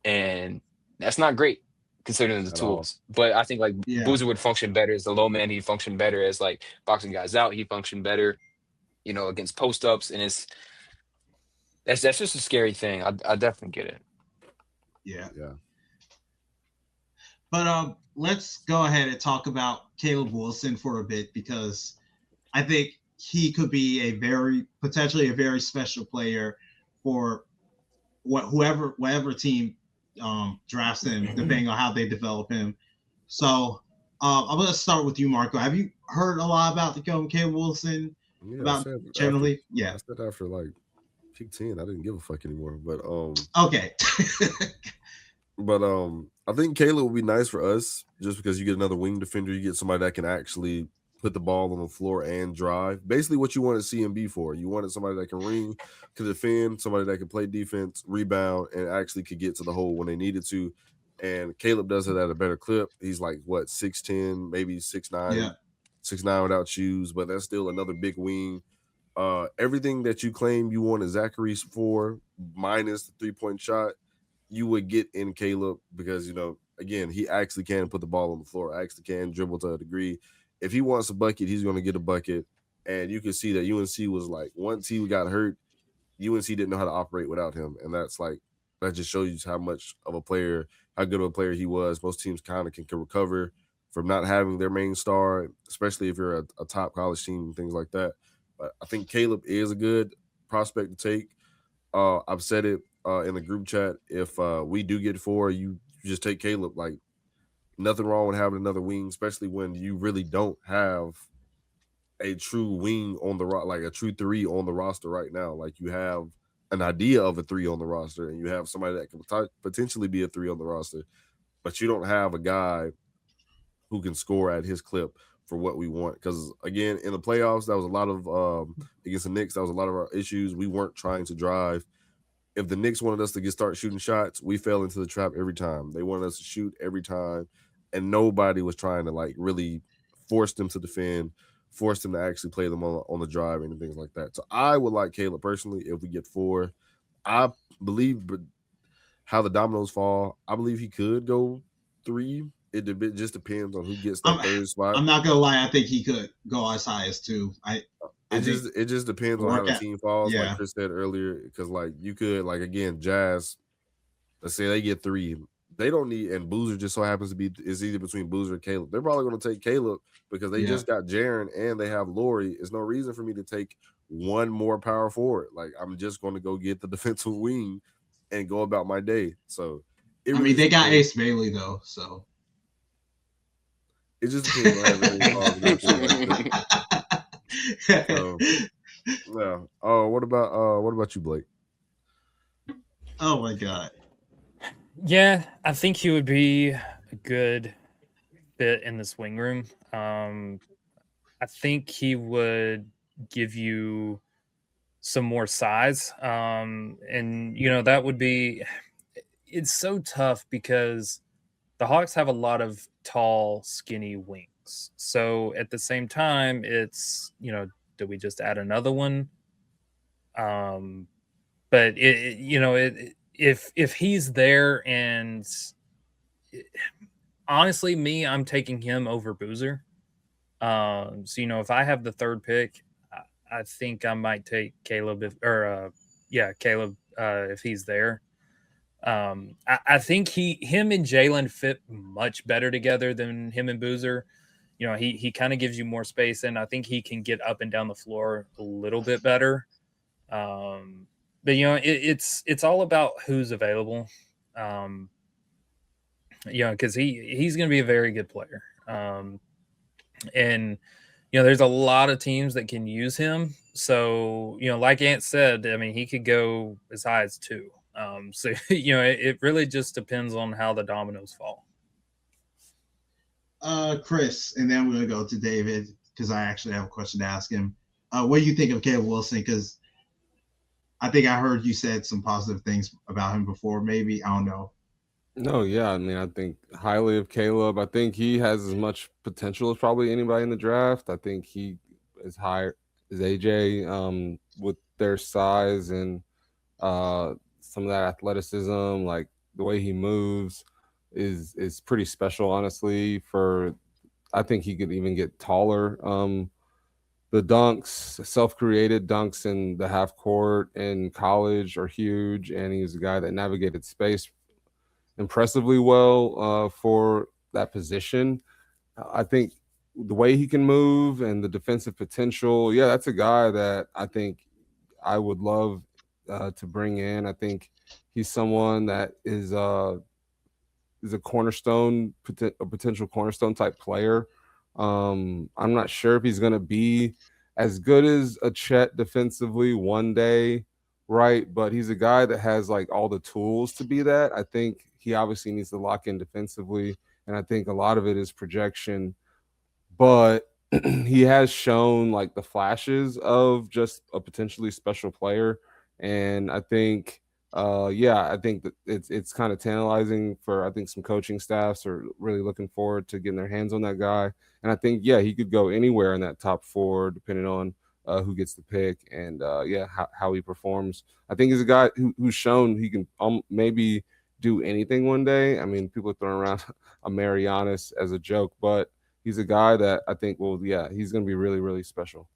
and that's not great considering the tools. But I think like Boozer would function better as the low man. He'd function better as like boxing guys out. He functioned better, against post ups, and that's just a scary thing. I definitely get it.
Yeah. But let's go ahead and talk about Caleb Wilson for a bit because I think he could be potentially a very special player for whatever team drafts him, depending on how they develop him. So I'm going to start with you, Marco. Have you heard a lot about the Caleb Wilson?
I said after like pick 10, I didn't give a fuck anymore. But
okay.
But I think Caleb would be nice for us just because you get another wing defender. You get somebody that can actually put the ball on the floor and drive. Basically what you wanted CMB for. You wanted somebody that can ring, can defend, somebody that can play defense, rebound, and actually could get to the hole when they needed to. And Caleb does it at a better clip. He's like, 6'10", maybe 6'9", 6'9" without shoes, but that's still another big wing. Everything that you claim you wanted Zachary for, minus the three-point shot, you would get in Caleb because, again, he actually can put the ball on the floor, actually can dribble to a degree. If he wants a bucket, he's going to get a bucket. And you can see that UNC was like, once he got hurt, UNC didn't know how to operate without him. And that just shows you how good of a player he was. Most teams kind of can recover from not having their main star, especially if you're a top college team and things like that. But I think Caleb is a good prospect to take. I've said it in the group chat. If we do get 4, you just take Caleb. Like, nothing wrong with having another wing, especially when you really don't have a true wing on the like a true 3 on the roster right now. Like, you have an idea of a 3 on the roster, and you have somebody that can potentially be a 3 on the roster, but you don't have a guy who can score at his clip for what we want. Because, again, in the playoffs, that was a lot of against the Knicks, that was a lot of our issues. We weren't trying to drive. If the Knicks wanted us to start shooting shots, we fell into the trap every time. They wanted us to shoot every time, and nobody was trying to, like, really force them to defend, force them to actually play them on the drive and things like that. So I would like Caleb personally if we get 4. I believe how the dominoes fall, I believe he could go 3. It just depends on who gets that third spot.
I'm not gonna lie, I think he could go as high as 2.
It just depends on how the team falls,
yeah.
like Chris said earlier. Because like you could, like again, Jazz, let's say they get 3. They don't need, and Boozer just so happens to be is either between Boozer and Caleb. They're probably going to take Caleb because they just got Jaren and they have Laurie. There's no reason for me to take one more power forward. Like I'm just going to go get the defensive wing and go about my day. So
they got Ace Bailey though, so
it just depends on everything falls. So, yeah. Oh, what about you, Blake?
Oh my God.
Yeah, I think he would be a good fit in the swing room. I think he would give you some more size. And that would be, it's so tough because the Hawks have a lot of tall, skinny wings. So at the same time, it's, do we just add another one? But if he's there, and honestly, I'm taking him over Boozer. So if I have the 3rd pick, I think I might take Caleb if he's there. I think him and Jalen fit much better together than him and Boozer. He kind of gives you more space, and I think he can get up and down the floor a little bit better. But it's all about who's available. Because he's going to be a very good player. And there's a lot of teams that can use him. So like Ant said, I mean, he could go as high as 2. So it really just depends on how the dominoes fall.
Chris, and then we're gonna go to David because I actually have a question to ask him. What do you think of Caleb Wilson? Because I think I heard you said some positive things about him before. Maybe, I don't know.
No, yeah. I mean, I think highly of Caleb. I think he has as much potential as probably anybody in the draft. I think he is higher as AJ with their size and some of that athleticism, like the way he moves is pretty special, honestly. I think he could even get taller. The dunks, self-created dunks in the half court in college are huge, and he's a guy that navigated space impressively well for that position. I think the way he can move and the defensive potential, that's a guy that I think I would love to bring in. I think he's someone that is a cornerstone, a potential cornerstone type player. I'm not sure if he's going to be as good as a Chet defensively one day, right? But he's a guy that has like all the tools to be that. I think he obviously needs to lock in defensively, and I think a lot of it is projection. But he has shown like the flashes of just a potentially special player, and I think I think that it's kind of tantalizing for, I think, some coaching staffs are really looking forward to getting their hands on that guy. And I think, he could go anywhere in that top 4, depending on who gets the pick and how he performs. I think he's a guy who's shown he can maybe do anything one day. I mean, people are throwing around a Marianas as a joke, but he's a guy that I think he's going to be really, really special.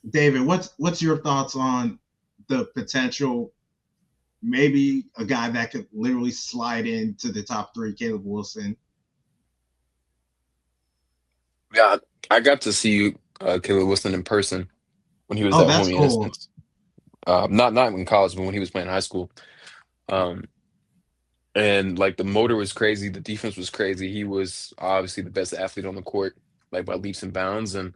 David, what's your thoughts on the potential, maybe a guy that could literally slide into the top 3, Caleb Wilson?
Yeah, I got to see Caleb Wilson in person when he was at Home Innocence. Not in college, but when he was playing high school. And like the motor was crazy, the defense was crazy. He was obviously the best athlete on the court, like by leaps and bounds. And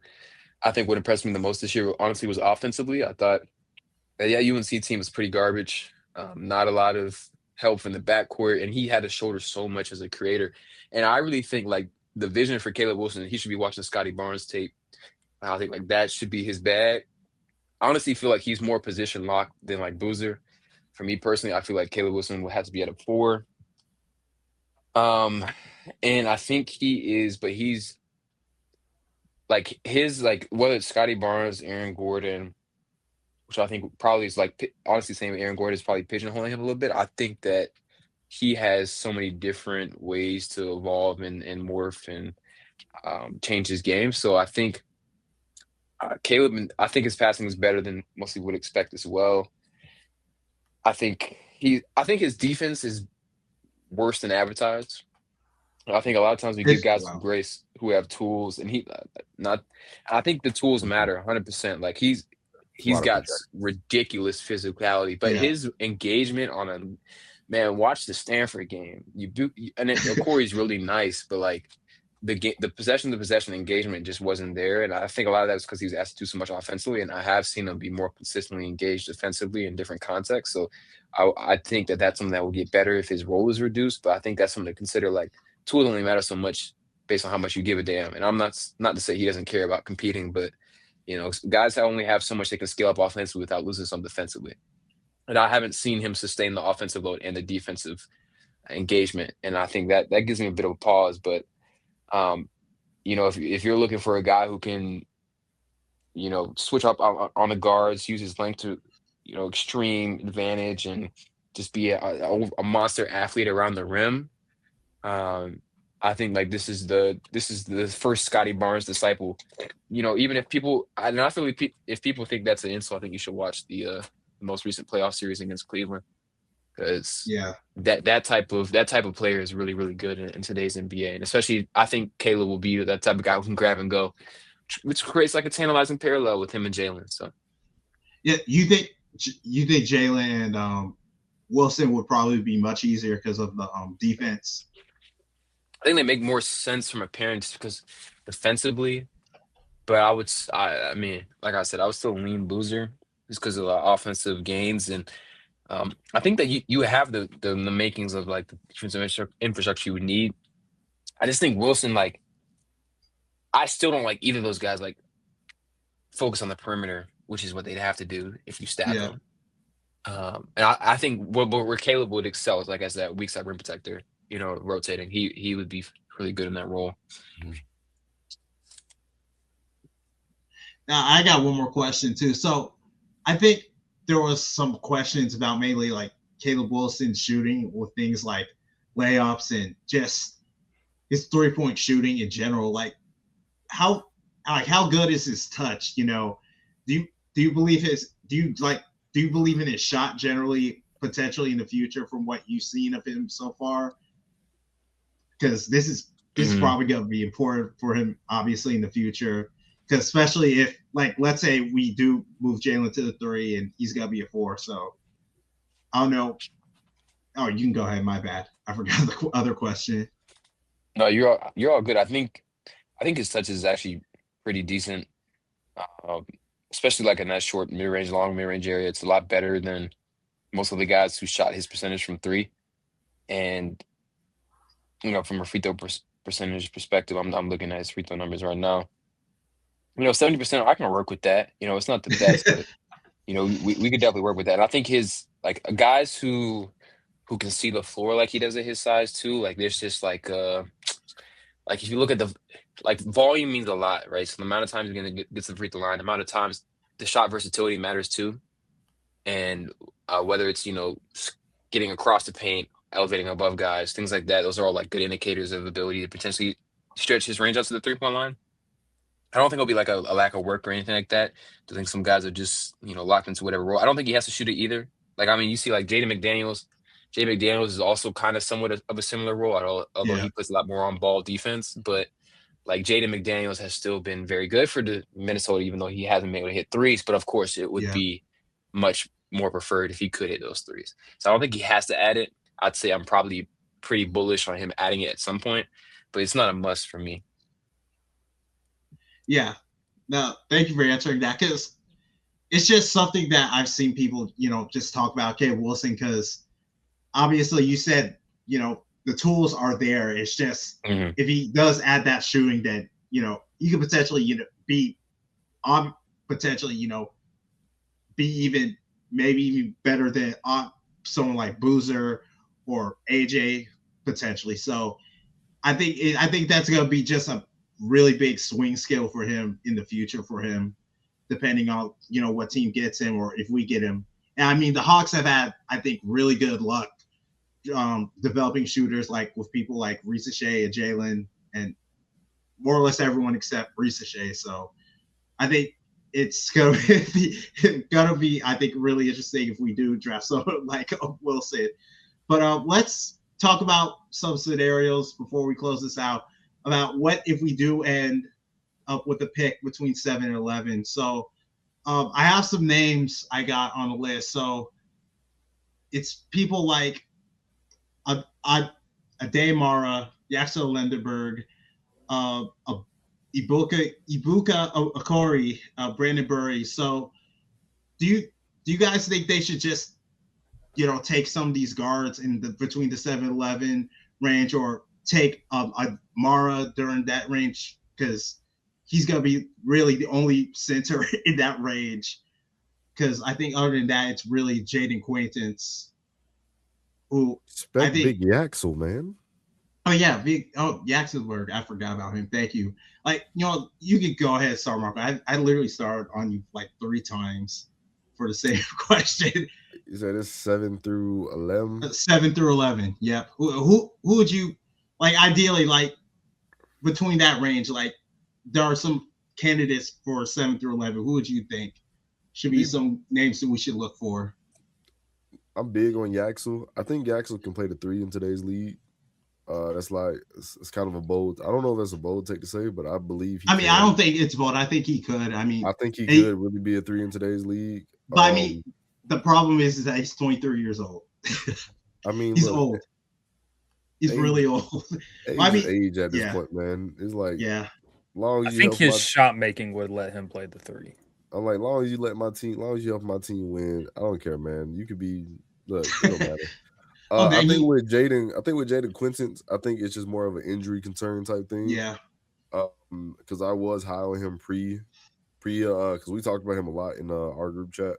I think what impressed me the most this year, honestly, was offensively. I thought that UNC team was pretty garbage. Not a lot of help from the backcourt, and he had to shoulder so much as a creator. And I really think like the vision for Caleb Wilson, he should be watching Scotty Barnes tape. I think like that should be his bag. I honestly feel like he's more position locked than like Boozer. For me personally, I feel like Caleb Wilson will have to be at a 4. And I think he is, but he's like his like whether it's Scotty Barnes, Aaron Gordon, which I think probably is like honestly saying Aaron Gordon is probably pigeonholing him a little bit. I think that he has so many different ways to evolve and morph and change his game. So I think Caleb, I think his passing is better than most people would expect as well. I think his defense is worse than advertised. I think a lot of times we give
This
guys some
wow.
grace who have tools, and he not. I think the tools matter 100%. Like
A
he's
lot of
got
project.
ridiculous physicality, but
Yeah.
his engagement on a man. Watch the Stanford game. And Corey's really nice, but like the possession to possession engagement just wasn't there, and I think a lot of that was because he was asked to do so much offensively, and I have seen him be more consistently engaged defensively in different contexts. So I think that that's something that will get better if his role is reduced, but I think that's something to consider. Like tools only matter so much based on how much you give a damn, and I'm not to say he doesn't care about competing, but guys only have so much they can scale up offensively without losing some defensively, and I haven't seen him sustain the offensive load and the defensive engagement, and I think that gives me a bit of a pause, but. Um, if you're looking for a guy who can, switch up on the guards, use his length to, extreme advantage, and just be a monster athlete around the rim, I think like this is the first Scotty Barnes disciple. Even if I feel like if people think that's an insult, I think you should watch the most recent playoff series against Cleveland. Because
Yeah.
that type of player is really, really good in today's NBA. And especially I think Caleb will be that type of guy who can grab and go, which creates like a tantalizing parallel with him and Jalen. So
Yeah, you think Jalen and Wilson would probably be much easier because of the defense?
I think they make more sense from a pairing just because defensively, but I mean, like I said, I would still lean Boozer just because of the offensive gains. And I think that you have the makings of like the defensive infrastructure you would need. I just think Wilson, like, I still don't like either of those guys, like, focus on the perimeter, which is what they'd have to do if you stack
Yeah.
them. And I think where Caleb would excel is, like I said, weak side rim protector, rotating. He would be really good in that role.
Now I got one more question too. So I think there was some questions about mainly like Caleb Wilson's shooting with things like layups and just his 3-point shooting in general. Like how good is his touch? Do you believe do you believe in his shot generally potentially in the future from what you've seen of him so far? Because this is probably going to be important for him obviously in the future. Because especially if, like, let's say we do move Jalen to the 3 and he's gonna be a 4. So I don't know. Oh, you can go ahead. My bad. I forgot the other question.
No, you're all good. I think his touch is actually pretty decent, especially like in that short long mid range area. It's a lot better than most of the guys who shot his percentage from 3. And from a free throw percentage perspective, I'm looking at his free throw numbers right now. 70%, I can work with that. It's not the best, but we could definitely work with that. And I think his like guys who can see the floor like he does at his size too. Like there's just like if you look at volume means a lot, right? So the amount of times you're gonna get to the free throw line, the amount of times the shot versatility matters too. And whether it's getting across the paint, elevating above guys, things like that, those are all like good indicators of ability to potentially stretch his range out to the 3-point line. I don't think it'll be like a lack of work or anything like that. I think some guys are just, locked into whatever role. I don't think he has to shoot it either. Like, I mean, you see like Jaden McDaniels. Jaden McDaniels is also kind of somewhat of a similar role, although he plays a lot more on ball defense. But like Jaden McDaniels has still been very good for the Minnesota, even though he hasn't been able to hit threes. But of course, it would be much more preferred if he could hit those threes. So I don't think he has to add it. I'd say I'm probably pretty bullish on him adding it at some point, but it's not a must for me.
Yeah. No, thank you for answering that, because it's just something that I've seen people, just talk about Caleb Wilson, because obviously you said, the tools are there. It's just if he does add that shooting, then, he could potentially, be on potentially, be even maybe even better than someone like Boozer or AJ potentially. So I think that's going to be just a really big swing scale for him in the future for him, depending on what team gets him or if we get him. And I mean, the Hawks have had, I think, really good luck developing shooters like with people like Ricochet and Jalen and more or less everyone except Ricochet. So I think it's gonna be I think really interesting if we do draft someone like Wilson. But let's talk about some scenarios before we close this out about what if we do end up with a pick between 7 and 11. So I have some names I got on the list. So it's people like Ade Mara, Yaxel Lindenberg, Ibuka Okori, Brandon Burry. So do you guys think they should just take some of these guards in between the 7-11 range, or take Mara during that range, because he's gonna be really the only center in that range? Because I think other than that, it's really Jaden Quaintance, who
Expect Big Yaxel, man.
Oh yeah, Yaxelberg. I forgot about him. Thank you. Like, you could go ahead, start, Marco. I literally started on you like 3 times for the same question.
You said it's 7 through 11.
7 through 11. Yep. Who would you like ideally, like between that range? Like, there are some candidates for 7 through 11. Who would you think should be some names that we should look for?
I'm big on Yaxel. I think Yaxel can play the 3 in today's league. That's like it's kind of a bold. I don't know if that's a bold take to say, but I believe.
I don't think it's bold. I think he could. I think
he could really be a 3 in today's league.
But the problem is that he's 23 years old. He's old. He's really old.
Age at this point, man. It's like long as
I think his shot making would let him play the 3.
I'm like, long as you let my team, long as you help my team win, I don't care, man. You could be look, it don't matter. I think with Jaden Quintance, I think it's just more of an injury concern type thing.
Yeah.
Because I was high on him pre because we talked about him a lot in our group chat.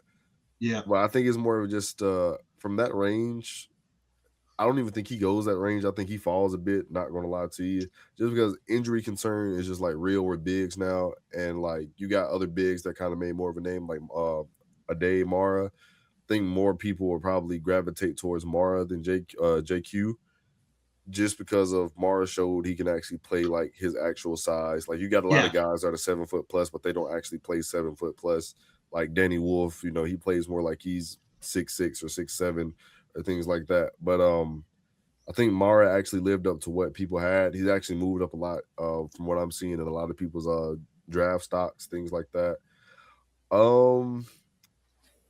Yeah.
But I think it's more of just from that range. I don't even think he goes that range. I think he falls a bit, not gonna lie to you. Just because injury concern is just like real with bigs now. And like you got other bigs that kind of made more of a name, like Ade Mara. I think more people will probably gravitate towards Mara than JQ, just because of Mara showed he can actually play like his actual size. Like you got a lot of guys that are 7 foot plus, but they don't actually play 7 foot plus. Like Danny Wolf, he plays more like he's 6'6" or 6'7" or things like that. But I think Mara actually lived up to what people had. He's actually moved up a lot from what I'm seeing in a lot of people's draft stocks, things like that. I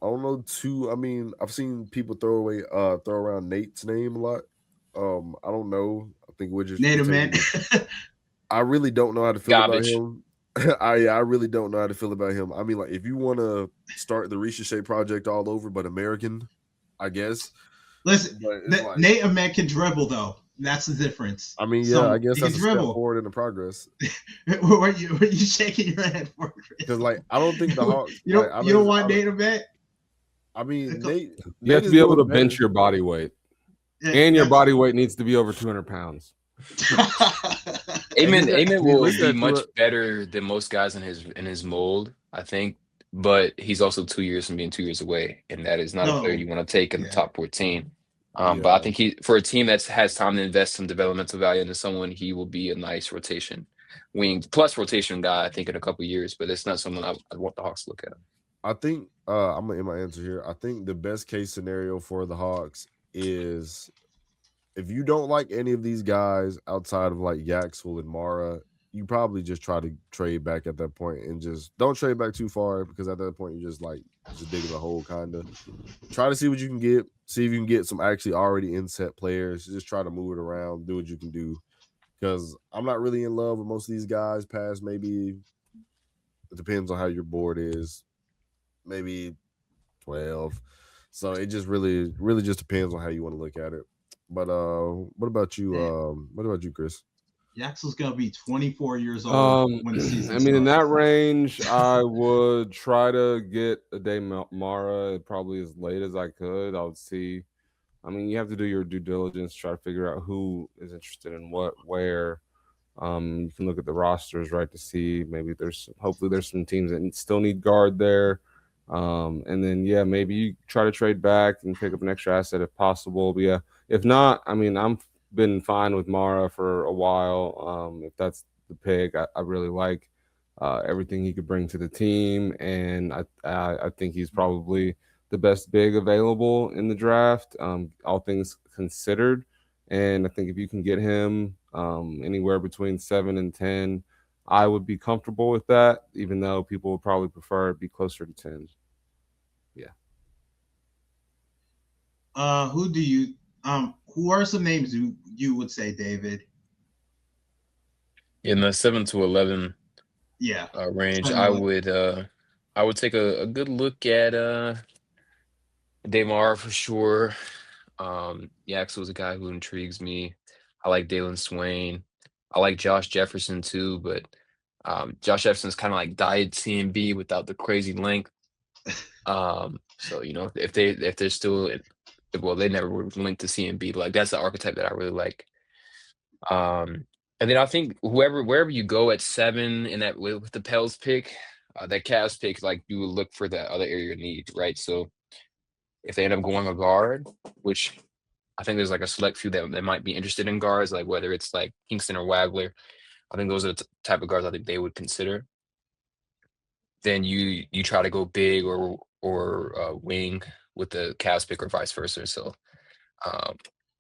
don't know too. I mean, I've seen people throw around Nate's name a lot. I don't know. I think we're just
Nate, man.
I really don't know how to feel about him. I really don't know how to feel about him. I mean, like, if you want to start the Ricochet project all over, but American, I guess.
Listen, Nate Ahmed can dribble, though. That's the difference.
I mean, I guess that's a step forward in the progress.
Were you shaking your head for?
Because, like, I don't think the Hawks.
You don't want Nate Ahmed?
I mean, Nate,
you have to be able to bench your body weight, and your body weight needs to be over 200 pounds.
Amen will be much better than most guys in his mold, I think. But he's also 2 years from being 2 years away, and that is not a player you want to take in the top 14. But I think for a team that has time to invest some developmental value into someone, he will be a nice rotation wing plus rotation guy, I think, in a couple of years. But it's not someone I want the Hawks to look at.
I think I'm gonna end my answer here. I think the best case scenario for the Hawks is if you don't like any of these guys outside of like Yaxel and Mara, you probably just try to trade back at that point and just don't trade back too far, because at that point you're just digging a hole kind of. Try to see what you can get. See if you can get some actually already in-set players. Just try to move it around, do what you can do. Because I'm not really in love with most of these guys past maybe, it depends on how your board is, maybe 12. So it just really just depends on how you want to look at it. But what about you? What about you, Chris?
Yaxel's gonna be 24 years old when the season starts.
In that range, I would try to get Ade Mara probably as late as I could. I would see I mean, you have to do your due diligence, try to figure out who is interested in what, where. You can look at the rosters, right, to see maybe hopefully there's some teams that still need guard there. And then, yeah, maybe you try to trade back and pick up an extra asset if possible. But yeah, if not, I mean, I'm been fine with Mara for a while. If that's the pick, I really like everything he could bring to the team. And I think he's probably the best big available in the draft, all things considered. And I think if you can get him anywhere between 7 and 10, I would be comfortable with that, even though people would probably prefer it be closer to 10. Yeah.
Who are some names you would say, David?
In the 7 to 11 range, I would take a good look at Damar for sure. Yax was a guy who intrigues me. I like Dalen Swain. I like Josh Jefferson too, but Josh Jefferson's kind of like dyed CMB without the crazy length. So if they're still, well, they never were linked to CMB, but like that's the archetype that I really like. And then I think wherever you go at 7 in that with the Pels pick, that Cavs pick, like you would look for that other area of need, right? So if they end up going a guard, which I think there's like a select few that might be interested in guards, like whether it's like Kingston or Wagler. I think those are the type of guards I think they would consider. Then you try to go big or wing with the Cavs pick or vice versa. So,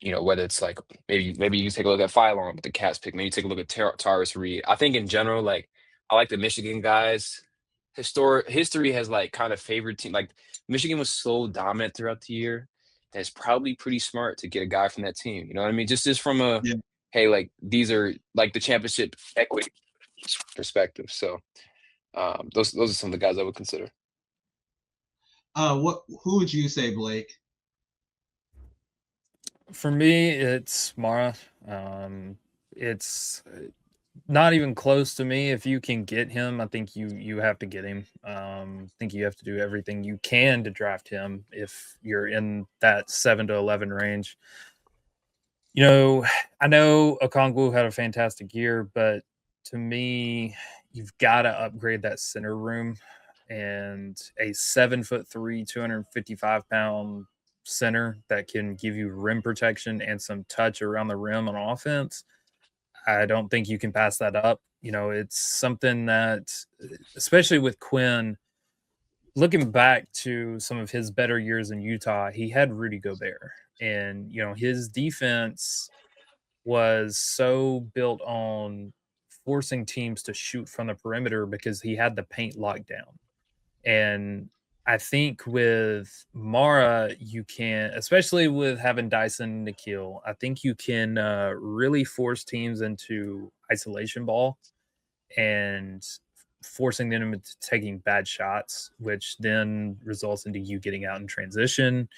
whether it's like maybe you take a look at Phylon with the Cavs pick, maybe you take a look at Taurus Reed. I think in general, like I like the Michigan guys. History has like kind of favored team. Like Michigan was so dominant throughout the year. That's probably pretty smart to get a guy from that team. You know what I mean? Just from a hey, like these are like the championship equity perspective. So those are some of the guys I would consider.
Who would you say, Blake?
For me, it's Mara. It's not even close to me. If you can get him, I think you have to get him. I think you have to do everything you can to draft him if you're in that 7 to 11 range. I know Okongwu had a fantastic year, but to me, you've got to upgrade that center room, and a 7'3", 255-pound center that can give you rim protection and some touch around the rim on offense. I don't think you can pass that up. It's something that, especially with Quinn, looking back to some of his better years in Utah, he had Rudy Gobert. And, his defense was so built on forcing teams to shoot from the perimeter because he had the paint locked down. And I think with Mara, you can, especially with having Dyson and Nikhil, I think you can really force teams into isolation ball and forcing them into taking bad shots, which then results into you getting out in transition.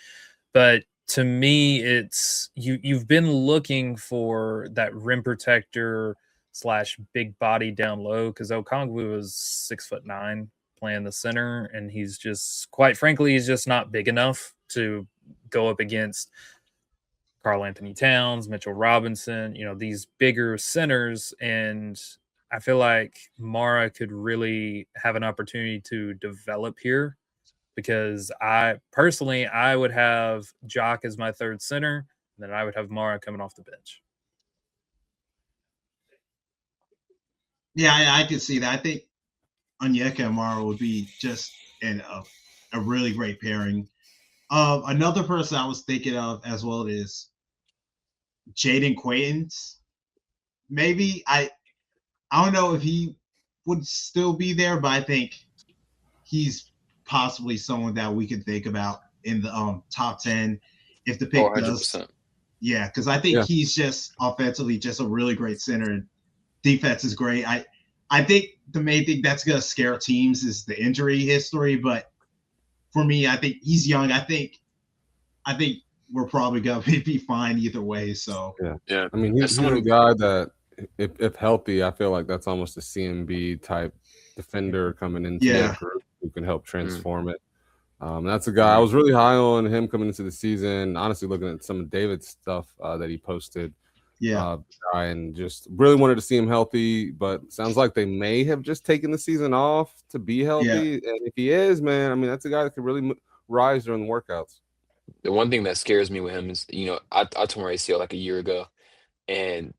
But to me, it's you've been looking for that rim protector / big body down low, because Okongwu was 6'9", playing the center, and he's just, quite frankly, he's just not big enough to go up against Karl Anthony Towns, Mitchell Robinson, these bigger centers. And I feel like Mara could really have an opportunity to develop here, because I would have Jock as my third center, and then I would have Mara coming off the bench.
Yeah, I can see that. I think Onyeka and Mara would be just a really great pairing. Another person I was thinking of as well is Jaden Quaintance. Maybe I don't know if he would still be there, but I think he's possibly someone that we can think about in the top 10 if the pick does. Yeah, because I think he's just offensively just a really great center. Defense is great. I think the main thing that's going to scare teams is the injury history, but for me, I think he's young. I think we're probably going to be fine either way. So
yeah. I mean, he's a guy that if healthy, I feel like that's almost a CMB type defender coming into that group who can help transform it. That's a guy I was really high on him coming into the season. Honestly, looking at some of David's stuff that he posted, and just really wanted to see him healthy. But sounds like they may have just taken the season off to be healthy.
Yeah.
And if he is, man, I mean, that's a guy that could really rise during the workouts.
The one thing that scares me with him is, I tore my ACL like a year ago, and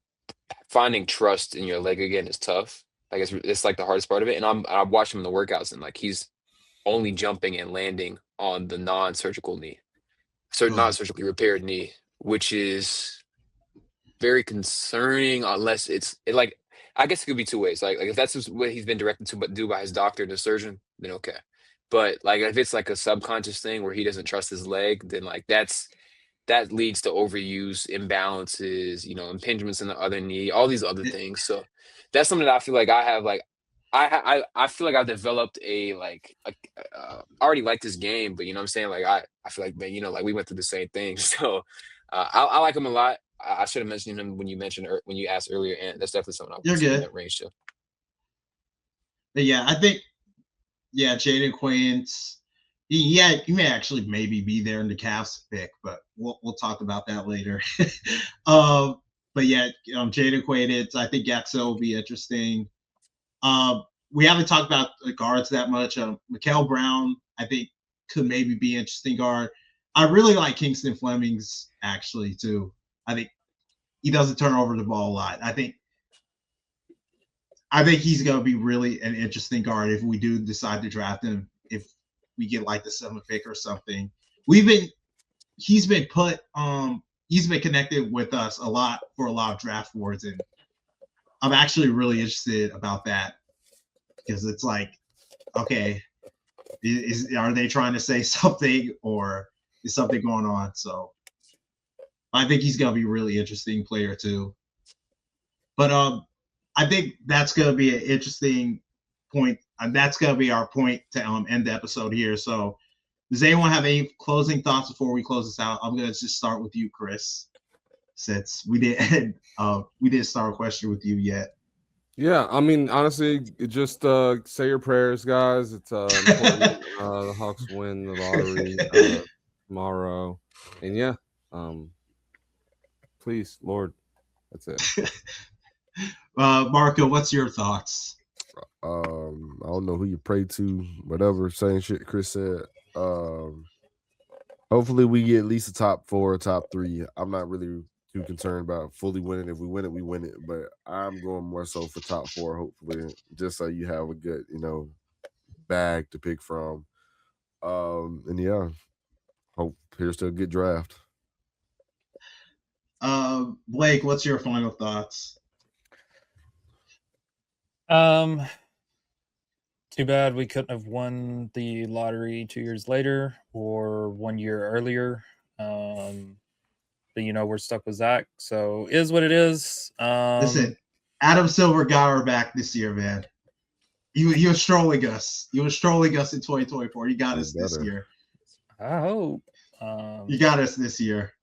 finding trust in your leg again is tough. Like it's like the hardest part of it. And I watched him in the workouts, and like he's only jumping and landing on the non-surgical knee, not surgically repaired knee, which is very concerning. Unless like, I guess it could be two ways. Like if that's what he's been directed to do by his doctor, the surgeon, then okay. But like if it's like a subconscious thing where he doesn't trust his leg, then like that leads to overuse, imbalances, impingements in the other knee, all these other things. So that's something that I feel like I have, like, I feel like I've developed I already like this game, but you know what I'm saying? Like, I feel like, man, like we went through the same thing. So I like him a lot. I should have mentioned him when you asked earlier, and that's definitely something I'll put in that range too.
But yeah, I think, Jaden Quains, he may actually maybe be there in the Cavs pick, but we'll talk about that later. But yeah, Jaden Quains, I think Gaxo will be interesting. We haven't talked about the guards that much. Mikael Brown, I think, could maybe be an interesting guard. I really like Kingston Fleming's actually too. I think he doesn't turn over the ball a lot. I think he's going to be really an interesting guard if we do decide to draft him. If we get like the 7th pick or something, he's been connected with us a lot for a lot of draft boards, and I'm actually really interested about that because it's like, okay, are they trying to say something or is something going on? So I think he's going to be a really interesting player too. But I think that's going to be an interesting point. That's going to be our point to end the episode here. So does anyone have any closing thoughts before we close this out? I'm going to just start with you, Chris, since we didn't start a question with you yet.
Yeah, I mean, honestly, just say your prayers, guys. It's important. The Hawks win the lottery tomorrow. And yeah, please, Lord, that's it.
Marco, what's your thoughts?
I don't know who you pray to, whatever, same shit Chris said. Hopefully we get at least a top 4, top 3. I'm not really too concerned about fully winning. If we win it, we win it. But I'm going more so for top 4, hopefully, just so you have a good, bag to pick from. And yeah, hope here's to a good draft.
Blake, what's your final thoughts?
Too bad we couldn't have won the lottery 2 years later or 1 year earlier. But we're stuck with Zach, so is what it is.
Listen, Adam Silver got our back this year, man. He was strolling us. He was strolling us in 2024. He got us this year.
I hope.
You got us this year.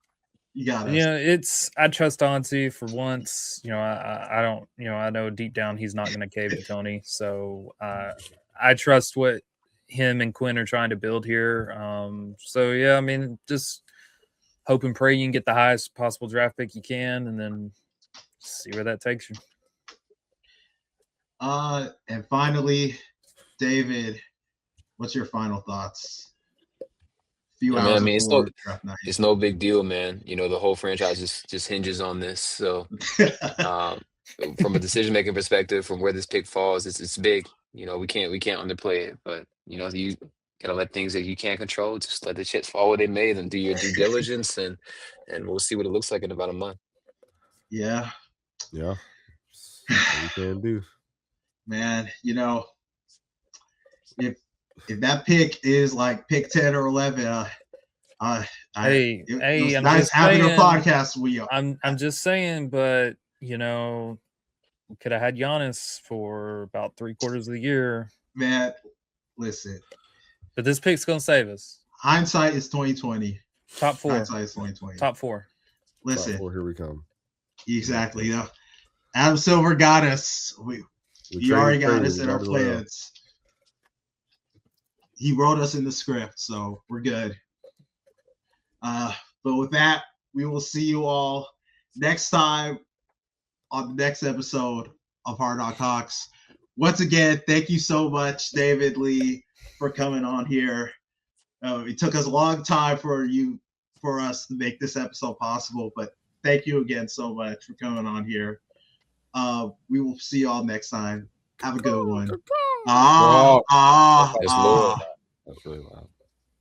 You got us.
I trust Dybantsa for once. I don't. I know deep down he's not going to cave to Tony. So I trust what him and Quinn are trying to build here. So yeah, I mean, just hope and pray you can get the highest possible draft pick you can, and then see where that takes you.
And finally, David, what's your final thoughts?
I mean, it's no big deal, man. The whole franchise just hinges on this. So, from a decision-making perspective, from where this pick falls, it's big. We can't underplay it. But you gotta let things that you can't control, just let the chips fall where they may, and do your due diligence, and we'll see what it looks like in about a month.
Yeah.
What you can do,
man. If that pick is like pick 10 or 11, it was nice having a podcast with you.
I'm just saying, but we could have had Giannis for about 3/4 of the year.
Man, listen.
But this pick's gonna save us.
Hindsight is 2020.
Top 4.
Hindsight is 2020.
Top 4.
Listen.
Top 4, here we come.
Exactly. Adam Silver got us. We already got us in our plans. he wrote us in the script, so we're good. But with that, we will see you all next time on the next episode of Hard Knock Hawks. Once again, thank you so much, David Lee, for coming on here. It took us a long time for us to make this episode possible, but thank you again so much for coming on here. We will see you all next time. Have a good one.
Yes, Lord.
That's really loud.